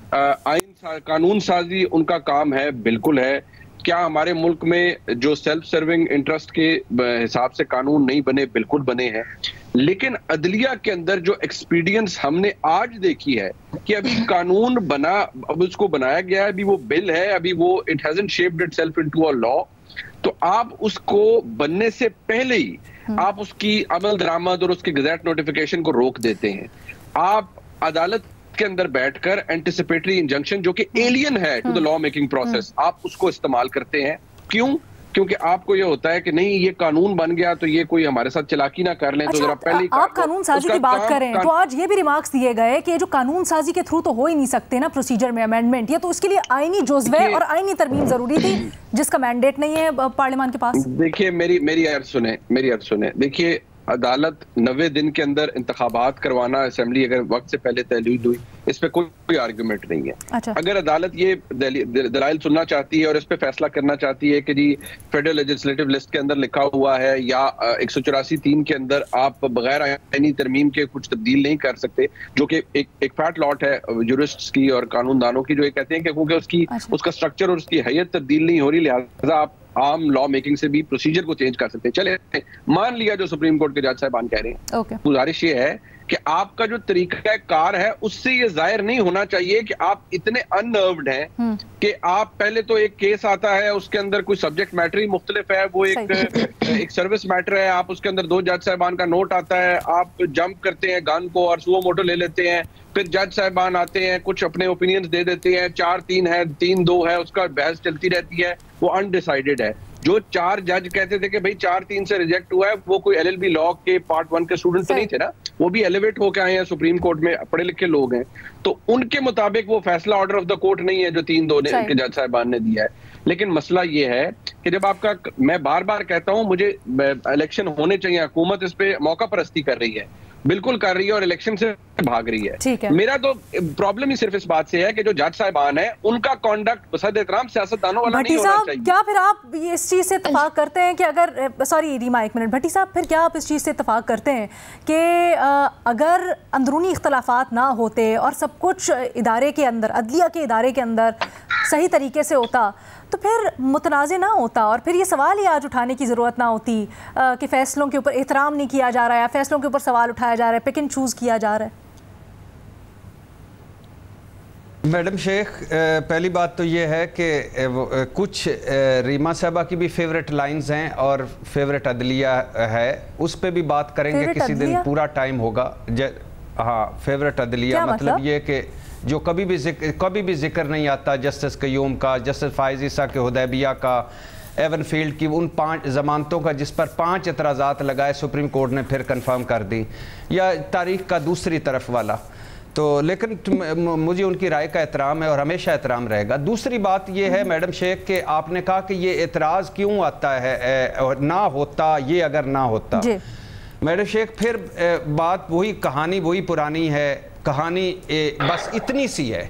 आइन कानून साजी उनका काम है, बिल्कुल है। क्या हमारे मुल्क में जो सेल्फ सर्विंग इंटरेस्ट के हिसाब से कानून नहीं बने? बिल्कुल बने हैं। लेकिन अदलिया के अंदर जो एक्सपीडियंस हमने आज देखी है कि अभी कानून बना, अब उसको बनाया गया है, अभी वो बिल है, अभी वो it hasn't shaped itself into a law, तो आप उसको बनने से पहले ही आप उसकी अमल दरामद और उसकी गज़ेट नोटिफिकेशन को रोक देते हैं। आप अदालत के अंदर बैठकर एंटिसिपेटरी इंजंक्शन जो कि एलियन है to the law making process, आप उसको इस्तेमाल करते हैं। क्यों? क्योंकि आपको ये होता है कि नहीं ये कानून बन गया तो ये कोई हमारे साथ चालाकी ना कर लें। अच्छा, तो जरा पहले आप कानून साजी की बात करें तो आज ये भी रिमार्क्स दिए गए कि जो कानून साजी के थ्रू तो हो ही नहीं सकते ना प्रोसीजर में अमेंडमेंट, ये तो उसके लिए आईनी जुज़्वे और आईनी तरमीम जरूरी थी जिसका मैंडेट नहीं है पार्लियामान के पास। देखिए मेरी अर्ज सुने। देखिए अदालत 90 दिन के अंदर इंतखाबात करवाना, असेंबली अगर वक्त से पहले तहलील हुई, इस पे कोई आर्गुमेंट नहीं है। अच्छा। अगर अदालत ये दलाइल सुनना चाहती है और इस पे फैसला करना चाहती है कि जी फेडरल लेजिस्लेटिव लिस्ट के अंदर लिखा हुआ है या 184(3) के अंदर आप बगैर आईनी तरमीम के कुछ तब्दील नहीं कर सकते, जो कि एक फैट लॉट है जूरिस्ट्स की और कानूनदानों की, जो ये कहते हैं कि क्योंकि उसका स्ट्रक्चर और उसकी हैयत तब्दील नहीं हो रही, लिहाजा आप आम लॉ मेकिंग से भी प्रोसीजर को चेंज कर सकते हैं। चले मान लिया जो सुप्रीम कोर्ट के जज साहिबान कह रहे हैं, गुजारिश ये है कि आपका जो तरीका कार है उससे ये जाहिर नहीं होना चाहिए कि आप इतने अननर्व्ड हैं कि आप पहले तो एक केस आता है उसके अंदर कोई सब्जेक्ट मैटर ही मुख्तलिफ है, वो एक सर्विस मैटर है, आप उसके अंदर 2 जज साहिबान का नोट आता है, आप जंप करते हैं गन को और सुओ मोटो ले लेते हैं, फिर जज साहिबान आते हैं कुछ अपने ओपिनियंस दे देते हैं, 4-3 है 3-2 है, उसका बहस चलती रहती है, वो अनडिसाइडेड है। जो 4 जज कहते थे कि भाई 4-3 से रिजेक्ट हुआ है, वो कोई LLB लॉ के पार्ट 1 के स्टूडेंट तो नहीं थे ना, वो भी एलिवेट होकर आए हैं सुप्रीम कोर्ट में, पढ़े लिखे लोग हैं, तो उनके मुताबिक वो फैसला ऑर्डर ऑफ द कोर्ट नहीं है जो 3-2 के जज साहिबान ने दिया है। लेकिन मसला ये है कि जब आपका, मैं बार बार कहता हूं मुझे इलेक्शन होने चाहिए, हुकूमत इस पे मौका परस्ती कर रही है, बिल्कुल कर रही है और इलेक्शन से भाग रही है। मेरा तो प्रॉब्लम ही सिर्फ इस बात से है कि जो जज साहिबान है उनका कॉन्डक्ट बसद एहतराम सियासतदानों वाला नहीं होना चाहिए। क्या फिर आप इस चीज से इत्तेफाक करते हैं कि अगर, सॉरी रीमा एक मिनट, भट्टी साहब फिर क्या आप इस चीज से इत्तेफाक करते हैं कि अगर अंदरूनी इख्तलाफात ना होते और सब कुछ इदारे के अंदर, अदलिया के इदारे के अंदर सही तरीके से होता तो फिर मुतनाज़े ना होता और फिर ये सवाल ही आज उठाने की ज़रूरत ना होती कि फ़ैसलों के ऊपर एहतराम नहीं किया जा रहा है, फ़ैसलों के ऊपर सवाल उठाया जा रहा है, पिक एंड चूज़ किया जा रहा है। मैडम शेख, पहली बात तो ये है कि कुछ रीमा साहबा की भी फेवरेट लाइंस हैं और फेवरेट अदलिया है, उस पर भी बात करेंगे किसी दिन, पूरा टाइम होगा। हाँ, फेवरेट अदलिया मतलब ये कि जो कभी भी जिक्र नहीं आता जस्टिस कयूम का, जस्टिस फाइज ईसा के हुदैबिया का, एवन फील्ड की उन 5 जमानतों का जिस पर 5 एतराज़ात लगाए सुप्रीम कोर्ट ने फिर कंफर्म कर दी, या तारीख का दूसरी तरफ वाला, तो लेकिन मुझे उनकी राय का एहतराम है और हमेशा एहतराम रहेगा। दूसरी बात यह है मैडम शेख कि आपने कहा कि ये एतराज़ क्यों आता है, ना होता ये, अगर ना होता मैडम शेख, फिर बात वही कहानी वही पुरानी है। कहानी बस इतनी सी है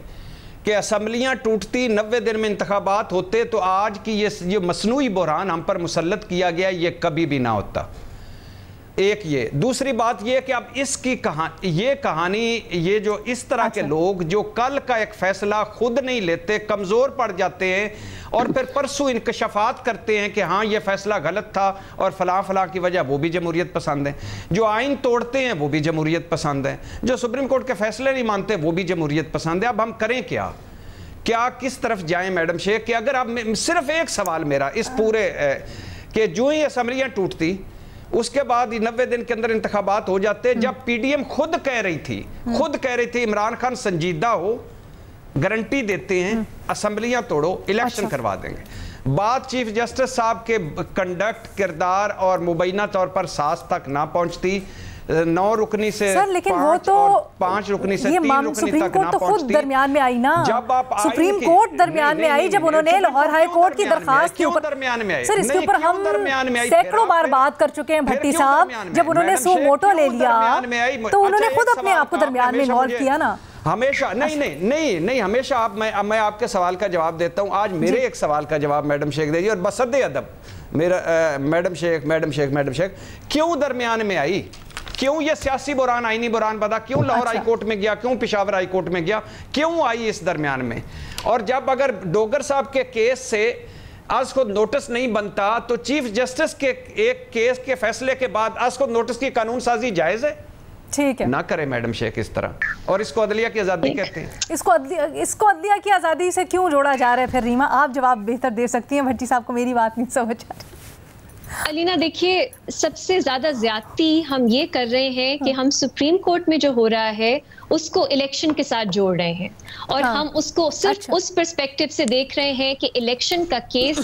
कि असम्बलियाँ टूटती, 90 दिन में इंतखाबात होते, तो आज की ये मसनूई बहरान हम पर मुसल्लत किया गया ये कभी भी ना होता। एक ये, दूसरी बात ये कि अब इसकी कहानी ये जो इस तरह के लोग जो कल का एक फैसला खुद नहीं लेते, कमज़ोर पड़ जाते हैं और फिर परसों इंकशाफात करते हैं कि हाँ ये फैसला गलत था और फलां फलां की वजह, वो भी जमहूरियत पसंद है। जो आइन तोड़ते हैं वो भी जमहूरियत पसंद है। जो सुप्रीम कोर्ट के फैसले नहीं मानते वो भी जमहूरियत पसंद है। अब हम करें क्या किस तरफ जाएं मैडम शेख? कि अगर आप, सिर्फ एक सवाल मेरा इस पूरे कि जो ही असम्बलियाँ टूटती उसके बाद 90 दिन के अंदर इंतखाबात हो जाते, जब पीडीएम खुद कह रही थी इमरान खान संजीदा हो, गारंटी देते हैं असम्बलियां तोड़ो, इलेक्शन करवा देंगे। बात चीफ जस्टिस साहब के कंडक्ट, किरदार और मुबैना तौर पर सास तक ना पहुंचती, 9 रुकनी से सर, लेकिन वो तो 5 रुकनी से 3 रुकनी तक ना तो खुद दरमियान में आई ना। जब आप सुप्रीम कोर्ट दरमियान में आई जब उन्होंने लाहौर हाई कोर्ट की दरखास्त के ऊपर दरमियान में आई। सर, इसके ऊपर हम सैकड़ों बार बात कर चुके हैं भट्टी साहब। जब उन्होंने सो मोटो ले लिया तो उन्होंने खुद अपने आप को दरमियान में इन्वॉल्व किया ना। हमेशा नहीं हमेशा आप, मैं आपके सवाल का जवाब देता हूं। आज मेरे एक सवाल का जवाब मैडम शेख दीजिए और बसद अदब मेरा मैडम शेख क्यों दरमियान में आई? क्यों ये सियासी बुरान, आईनी बुरान बता? क्यों लाहौर हाई कोर्ट में गया? क्यों पेशावर हाई कोर्ट में गया? क्यों आई इस दरमियान में? और जब अगर डोगर साहब के केस से आज को नोटिस नहीं बनता तो चीफ जस्टिस के एक केस के फैसले के बाद आज को नोटिस की कानून साजी जायज है? ठीक है ना, करे मैडम शेख इस तरह। और इसको अदलिया की आज़ादी कहते हैं। इसको अदलिया की आज़ादी से क्यों जोड़ा जा रहा है? फिर रीमा आप जवाब बेहतर दे सकती हैं, भट्टी साहब को मेरी बात नहीं समझ आ रही। अलीना देखिए, सबसे ज्यादा ज्यादती हम ये कर रहे हैं कि हम सुप्रीम कोर्ट में जो हो रहा है उसको इलेक्शन के साथ जोड़ रहे हैं और हम उसको सिर्फ उस पर्सपेक्टिव से देख रहे हैं कि इलेक्शन का केस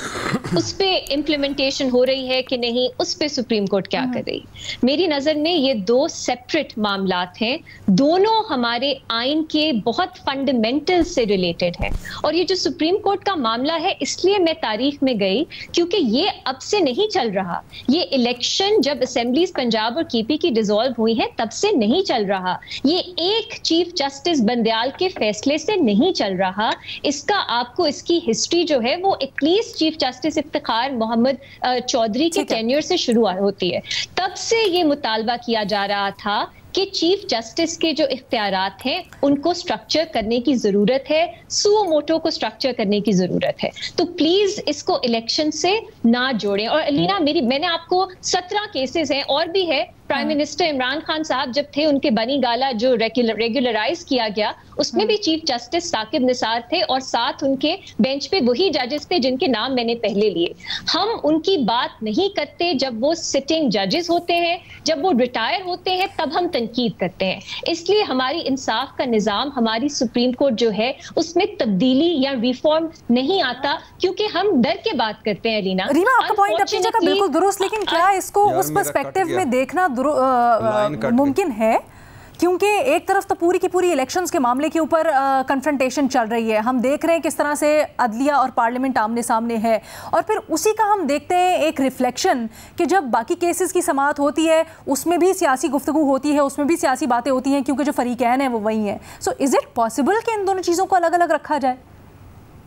उस पे इम्प्लीमेंटेशन हो रही है कि नहीं, उस पे सुप्रीम कोर्ट क्या कर रही। मेरी नजर में ये 2 सेपरेट मामलात हैं, दोनों हमारे आइन के बहुत फंडामेंटल से रिलेटेड है। और ये जो सुप्रीम कोर्ट का मामला है, इसलिए मैं तारीख में गई क्योंकि ये अब से नहीं चल रहा। ये इलेक्शन जब असेंबलीज पंजाब और केपी की डिसॉल्व हुई है तब से नहीं चल रहा। ये एक चीफ जस्टिस बंदयाल के फैसले से नहीं चल रहा। इसका आपको इसकी हिस्ट्री जो है वो at least chief justice Iftikhar Mohammad Chaudhry के टेन्योर से शुरू होती है। तब से ये मुतालबा किया जा रहा था कि चीफ जस्टिस के जो इख्तियारात हैं उनको स्ट्रक्चर करने की जरूरत है, सुओ मोटो को स्ट्रक्चर करने की जरूरत है। तो प्लीज इसको इलेक्शन से ना जोड़ें। और अलीना, मैंने आपको 17 केसेस हैं और भी है। प्राइम मिनिस्टर इमरान खान साहब जब थे, उनके बनी गाला जो रेगुलराइज किया गया उसमें भी चीफ जस्टिस साकिब निसार थे और साथ उनके बेंच पे वही जजेस थे जिनके नाम मैंने पहले लिए। हम उनकी बात नहीं करते जब वो सिटिंग जजेस होते हैं, जब वो रिटायर होते हैं तब हम तनकीद करते हैं। इसलिए हमारी इंसाफ का निज़ाम, हमारी सुप्रीम कोर्ट जो है उसमें तब्दीली या रिफॉर्म नहीं आता क्योंकि हम डर के बात करते हैं। रीमा, आपका पॉइंट अपनी जगह बिल्कुल दुरुस्त, लेकिन क्या इसको उस पर्सपेक्टिव में देखना मुमकिन है? क्योंकि एक तरफ तो पूरी की पूरी इलेक्शंस के मामले के ऊपर कन्फ्रंटेशन चल रही है, हम देख रहे हैं किस तरह से अदलिया और पार्लियामेंट आमने सामने है, और फिर उसी का हम देखते हैं एक रिफ्लेक्शन कि जब बाकी केसेस की समाअत होती है उसमें भी सियासी गुफ्तगू होती है, उसमें भी सियासी बातें होती हैं क्योंकि जो फरीकैन है वो वही हैं। सो इज़ इट पॉसिबल कि इन दोनों चीज़ों को अलग अलग रखा जाए?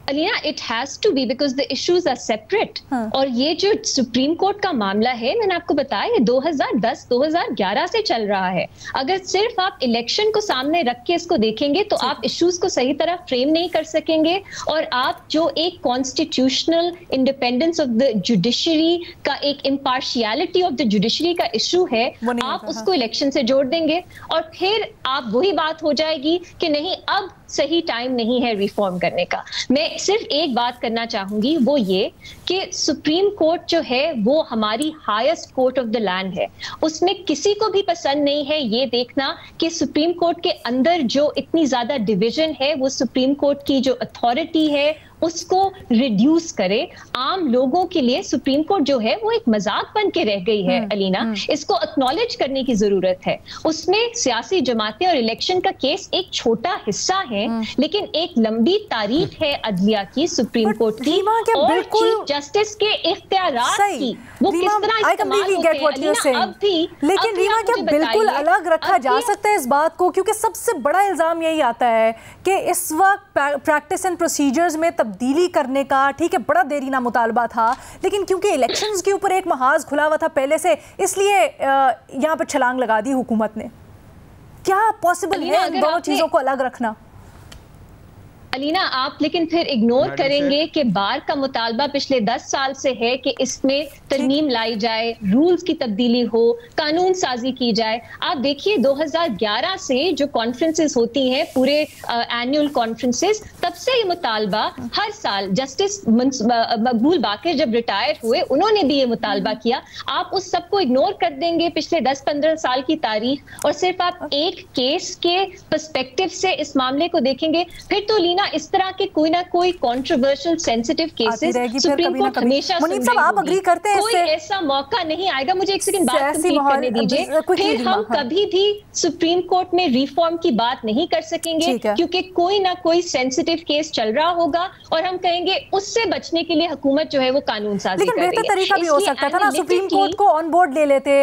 Alina, it has to be because the issues are separate. और ये जो सुप्रीम कोर्ट का मामला है, मैंने आपको बताया, ये 2010-2011 से चल रहा है। अगर सिर्फ आप इलेक्शन को सामने रख के इसको देखेंगे तो आप इश्यूज को सही तरह फ्रेम नहीं कर सकेंगे और आप जो एक constitutional independence of the judiciary का, एक इम्पार्शियलिटी ऑफ द जुडिशरी का इशू है, आप उसको इलेक्शन से जोड़ देंगे और फिर आप वही बात हो जाएगी कि नहीं, अब सही टाइम नहीं है रिफॉर्म करने का। मैं सिर्फ एक बात करना चाहूंगी, वो ये कि सुप्रीम कोर्ट जो है वो हमारी highest court of the land है। उसमें किसी को भी पसंद नहीं है ये देखना कि सुप्रीम कोर्ट के अंदर जो इतनी ज्यादा डिवीजन है वो सुप्रीम कोर्ट की जो अथॉरिटी है उसको रिड्यूस करे। आम लोगों के लिए सुप्रीम कोर्ट जो है वो एक मजाक बन के रह गई है। अलीना, इसको एक्नॉलेज करने की जरूरत है। उसमें सियासी जमातें और इलेक्शन का केस एक छोटा हिस्सा है, लेकिन एक लंबी तारीख है अदलिया की, सुप्रीम कोर्ट की और चीफ जस्टिस के इख्तियारात की, वो किस तरह इस्तेमाल होते हैं। अलीना, अब भी लेकिन रीमा, क्या बिल्कुल अलग रखा जा सकता है इस बात को? क्योंकि सबसे बड़ा इल्जाम यही आता है कि इस वक्त प्रैक्टिस एंड प्रोसीजर्स में तब्दीली करने का, ठीक है, बड़ा देरीना मुतालबा था, लेकिन क्योंकि इलेक्शंस के ऊपर एक महाज खुला हुआ था पहले से, इसलिए यहाँ पर छलांग लगा दी हुकूमत ने। क्या पॉसिबल है इन दोनों चीज़ों को अलग रखना? अलीना, आप लेकिन फिर इग्नोर करेंगे कि बार का मुतालबा पिछले 10 साल से है कि इसमें तरमीम लाई जाए, रूल्स की तब्दीली हो, कानून साजी की जाए। आप देखिए 2011 से जो कॉन्फ्रेंसेस होती हैं, पूरे एनुअल कॉन्फ्रेंसेस, तब से ये मुतालबा हर साल, जस्टिस मकबूल बाकिर जब रिटायर हुए उन्होंने भी ये मुतालबा किया। आप उस सबको इग्नोर कर देंगे पिछले 10-15 साल की तारीख, और सिर्फ आप एक केस के पर्सपेक्टिव से इस मामले को देखेंगे, फिर तो लीना इस तरह के कोई ना कोई controversial sensitive cases supreme court हमेशा मुनीब साहब, आप एग्री करते हैं कोई ऐसा मौका नहीं आएगा। मुझे एक सेकंड बात कंप्लीट करने दीजिए। फिर हम कभी भी सुप्रीम कोर्ट में रिफॉर्म की बात नहीं कर सकेंगे, क्योंकि कोई ना कोई सेंसिटिव केस चल रहा होगा और हम कहेंगे उससे बचने के लिए हुकूमत जो है वो कानून साजी कर रही है। लेकिन बेहतर तरीका भी हो सकता था ना, सुप्रीम कोर्ट को ऑन बोर्ड ले लेते,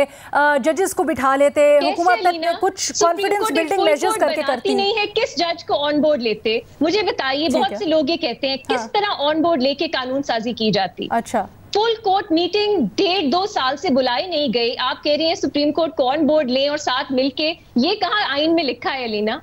जजेस को बिठा लेते, हुकूमत ने कुछ कॉन्फिडेंस बिल्डिंग मेजर्स करके करती नहीं है। किस जज को ऑन बोर्ड लेते, मुझे बताइए। बहुत से लोग ये कहते हैं किस तरह ऑन बोर्ड लेके कानून साजी की जाती। अच्छा, फुल कोर्ट मीटिंग 1.5-2 साल से बुलाई नहीं गई, आप कह रही हैं सुप्रीम कोर्ट को ऑन बोर्ड लें और साथ मिलके, ये कहाँ आइन में लिखा है अलीना?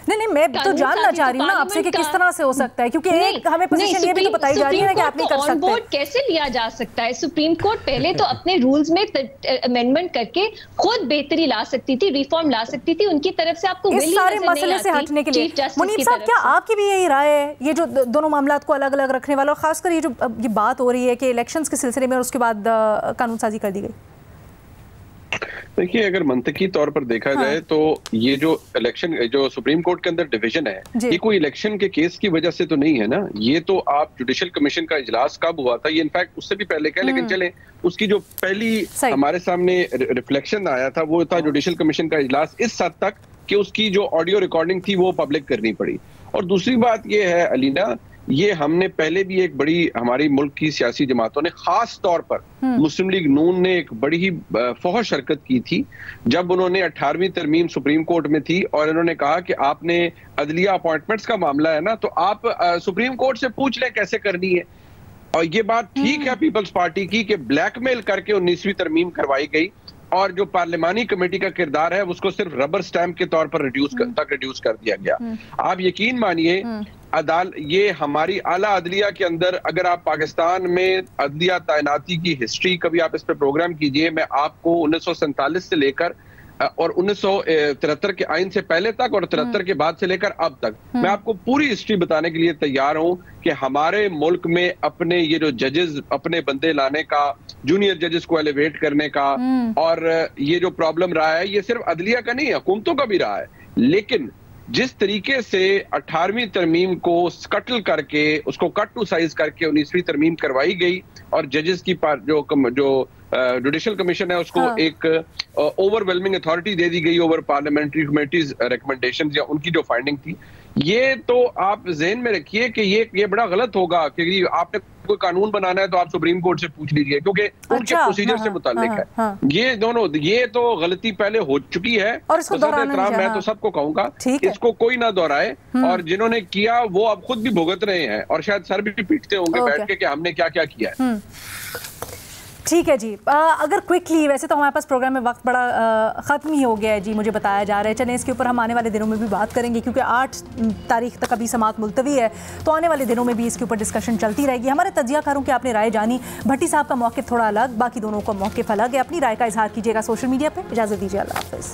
नहीं, मैं तो जानना चाह रही हूँ ना आपसे कि किस तरह से हो सकता है, क्योंकि एक हमें पोजीशन ये भी तो बताई जा रही है कि आप नहीं कर सकते। बोर्ड कैसे लिया जा सकता है? सुप्रीम कोर्ट पहले तो अपने रूल्स में अमेंडमेंट करके खुद बेहतरी ला सकती थी, रिफॉर्म ला सकती थी। उनकी तरफ से आपको इस सारे मसले से हटने के लिए मुनीब साहब, क्या आपकी भी यही राय है, ये जो दोनों मामलात को अलग अलग रखने वाला, और खासकर ये जो ये बात हो रही है कि इलेक्शंस के सिलसिले में और उसके बाद कानून साजी कर दी गई? देखिए, अगर मंतकी तौर पर देखा जाए तो ये जो इलेक्शन, जो सुप्रीम कोर्ट के अंदर डिवीजन है, ये कोई इलेक्शन के केस की वजह से तो नहीं है ना। ये तो आप जुडिशियल कमीशन का इजलास कब हुआ था, ये इनफैक्ट उससे भी पहले का, लेकिन चले उसकी जो पहली हमारे सामने रिफ्लेक्शन आया था वो था जुडिशियल कमीशन का इजलास, इस हद तक कि उसकी जो ऑडियो रिकॉर्डिंग थी वो पब्लिक करनी पड़ी। और दूसरी बात ये है अलीना, ये हमने पहले भी एक बड़ी, हमारी मुल्क की सियासी जमातों ने, खास तौर पर मुस्लिम लीग नून ने एक बड़ी ही फौहश हरकत की थी जब उन्होंने 18वीं तरमीम सुप्रीम कोर्ट में थी और इन्होंने कहा कि आपने अदलिया अपॉइंटमेंट्स का मामला है ना, तो आप सुप्रीम कोर्ट से पूछ लें कैसे करनी है। और ये बात ठीक है पीपल्स पार्टी की कि ब्लैकमेल करके 19वीं तरमीम करवाई गई, और जो पार्लिमानी कमेटी का किरदार है उसको सिर्फ रबर स्टैंप के तौर पर रिड्यूस कर दिया गया। आप यकीन मानिए, ये हमारी आला अदलिया के अंदर, अगर आप पाकिस्तान में अदलिया तैनाती की हिस्ट्री कभी आप इस पे प्रोग्राम कीजिए, मैं आपको 1947 से लेकर और 1973 के आइन से पहले तक और 73 के बाद से लेकर अब तक मैं आपको पूरी हिस्ट्री बताने के लिए तैयार हूं कि हमारे मुल्क में अपने ये जो जजेस, अपने बंदे लाने का, जूनियर जजेस को एलिवेट करने का, और ये जो प्रॉब्लम रहा है ये सिर्फ अदलिया का नहीं है, हुकूमतों का भी रहा है। लेकिन जिस तरीके से 18वीं तरमीम को स्कटल करके, उसको कट टू साइज करके 19वीं तरमीम करवाई गई और जजेस की जो जुडिशियल कमीशन है उसको एक ओवरवेलमिंग अथॉरिटी दे दी गई ओवर पार्लियामेंट्री कमेटीज रिकमेंडेशंस या उनकी जो फाइंडिंग थी, ये तो आप ज़हन में रखिए कि ये बड़ा गलत होगा कि आपने कोई कानून बनाना है तो आप सुप्रीम कोर्ट से पूछ लीजिए, क्योंकि उनके प्रोसीजर से मुताल्लिक है। ये दोनों, ये तो गलती पहले हो चुकी है और इसको दोहराना, मैं तो सबको कहूंगा इसको कोई ना दोहराए, और जिन्होंने किया वो अब खुद भी भुगत रहे हैं और शायद सर भी पीटते होंगे बैठ के कि हमने क्या क्या किया है। ठीक है जी, अगर क्विकली, वैसे तो हमारे पास प्रोग्राम में वक्त बड़ा ख़त्म ही हो गया है जी, मुझे बताया जा रहा है। चलें, इसके ऊपर हम आने वाले दिनों में भी बात करेंगे, क्योंकि 8 तारीख तक अभी समात मुलतवी है, तो आने वाले दिनों में भी इसके ऊपर डिस्कशन चलती रहेगी। हमारे तज्जियाकारों की आपने राय जानी, भट्टी साहब का मौक़िफ़ थोड़ा अलग, बाकी दोनों का मौक़िफ़ अलग है। अपनी राय का इजहार कीजिएगा सोशल मीडिया पर। इजाज़त दीजिए, अल्लाह हाफ़िज़।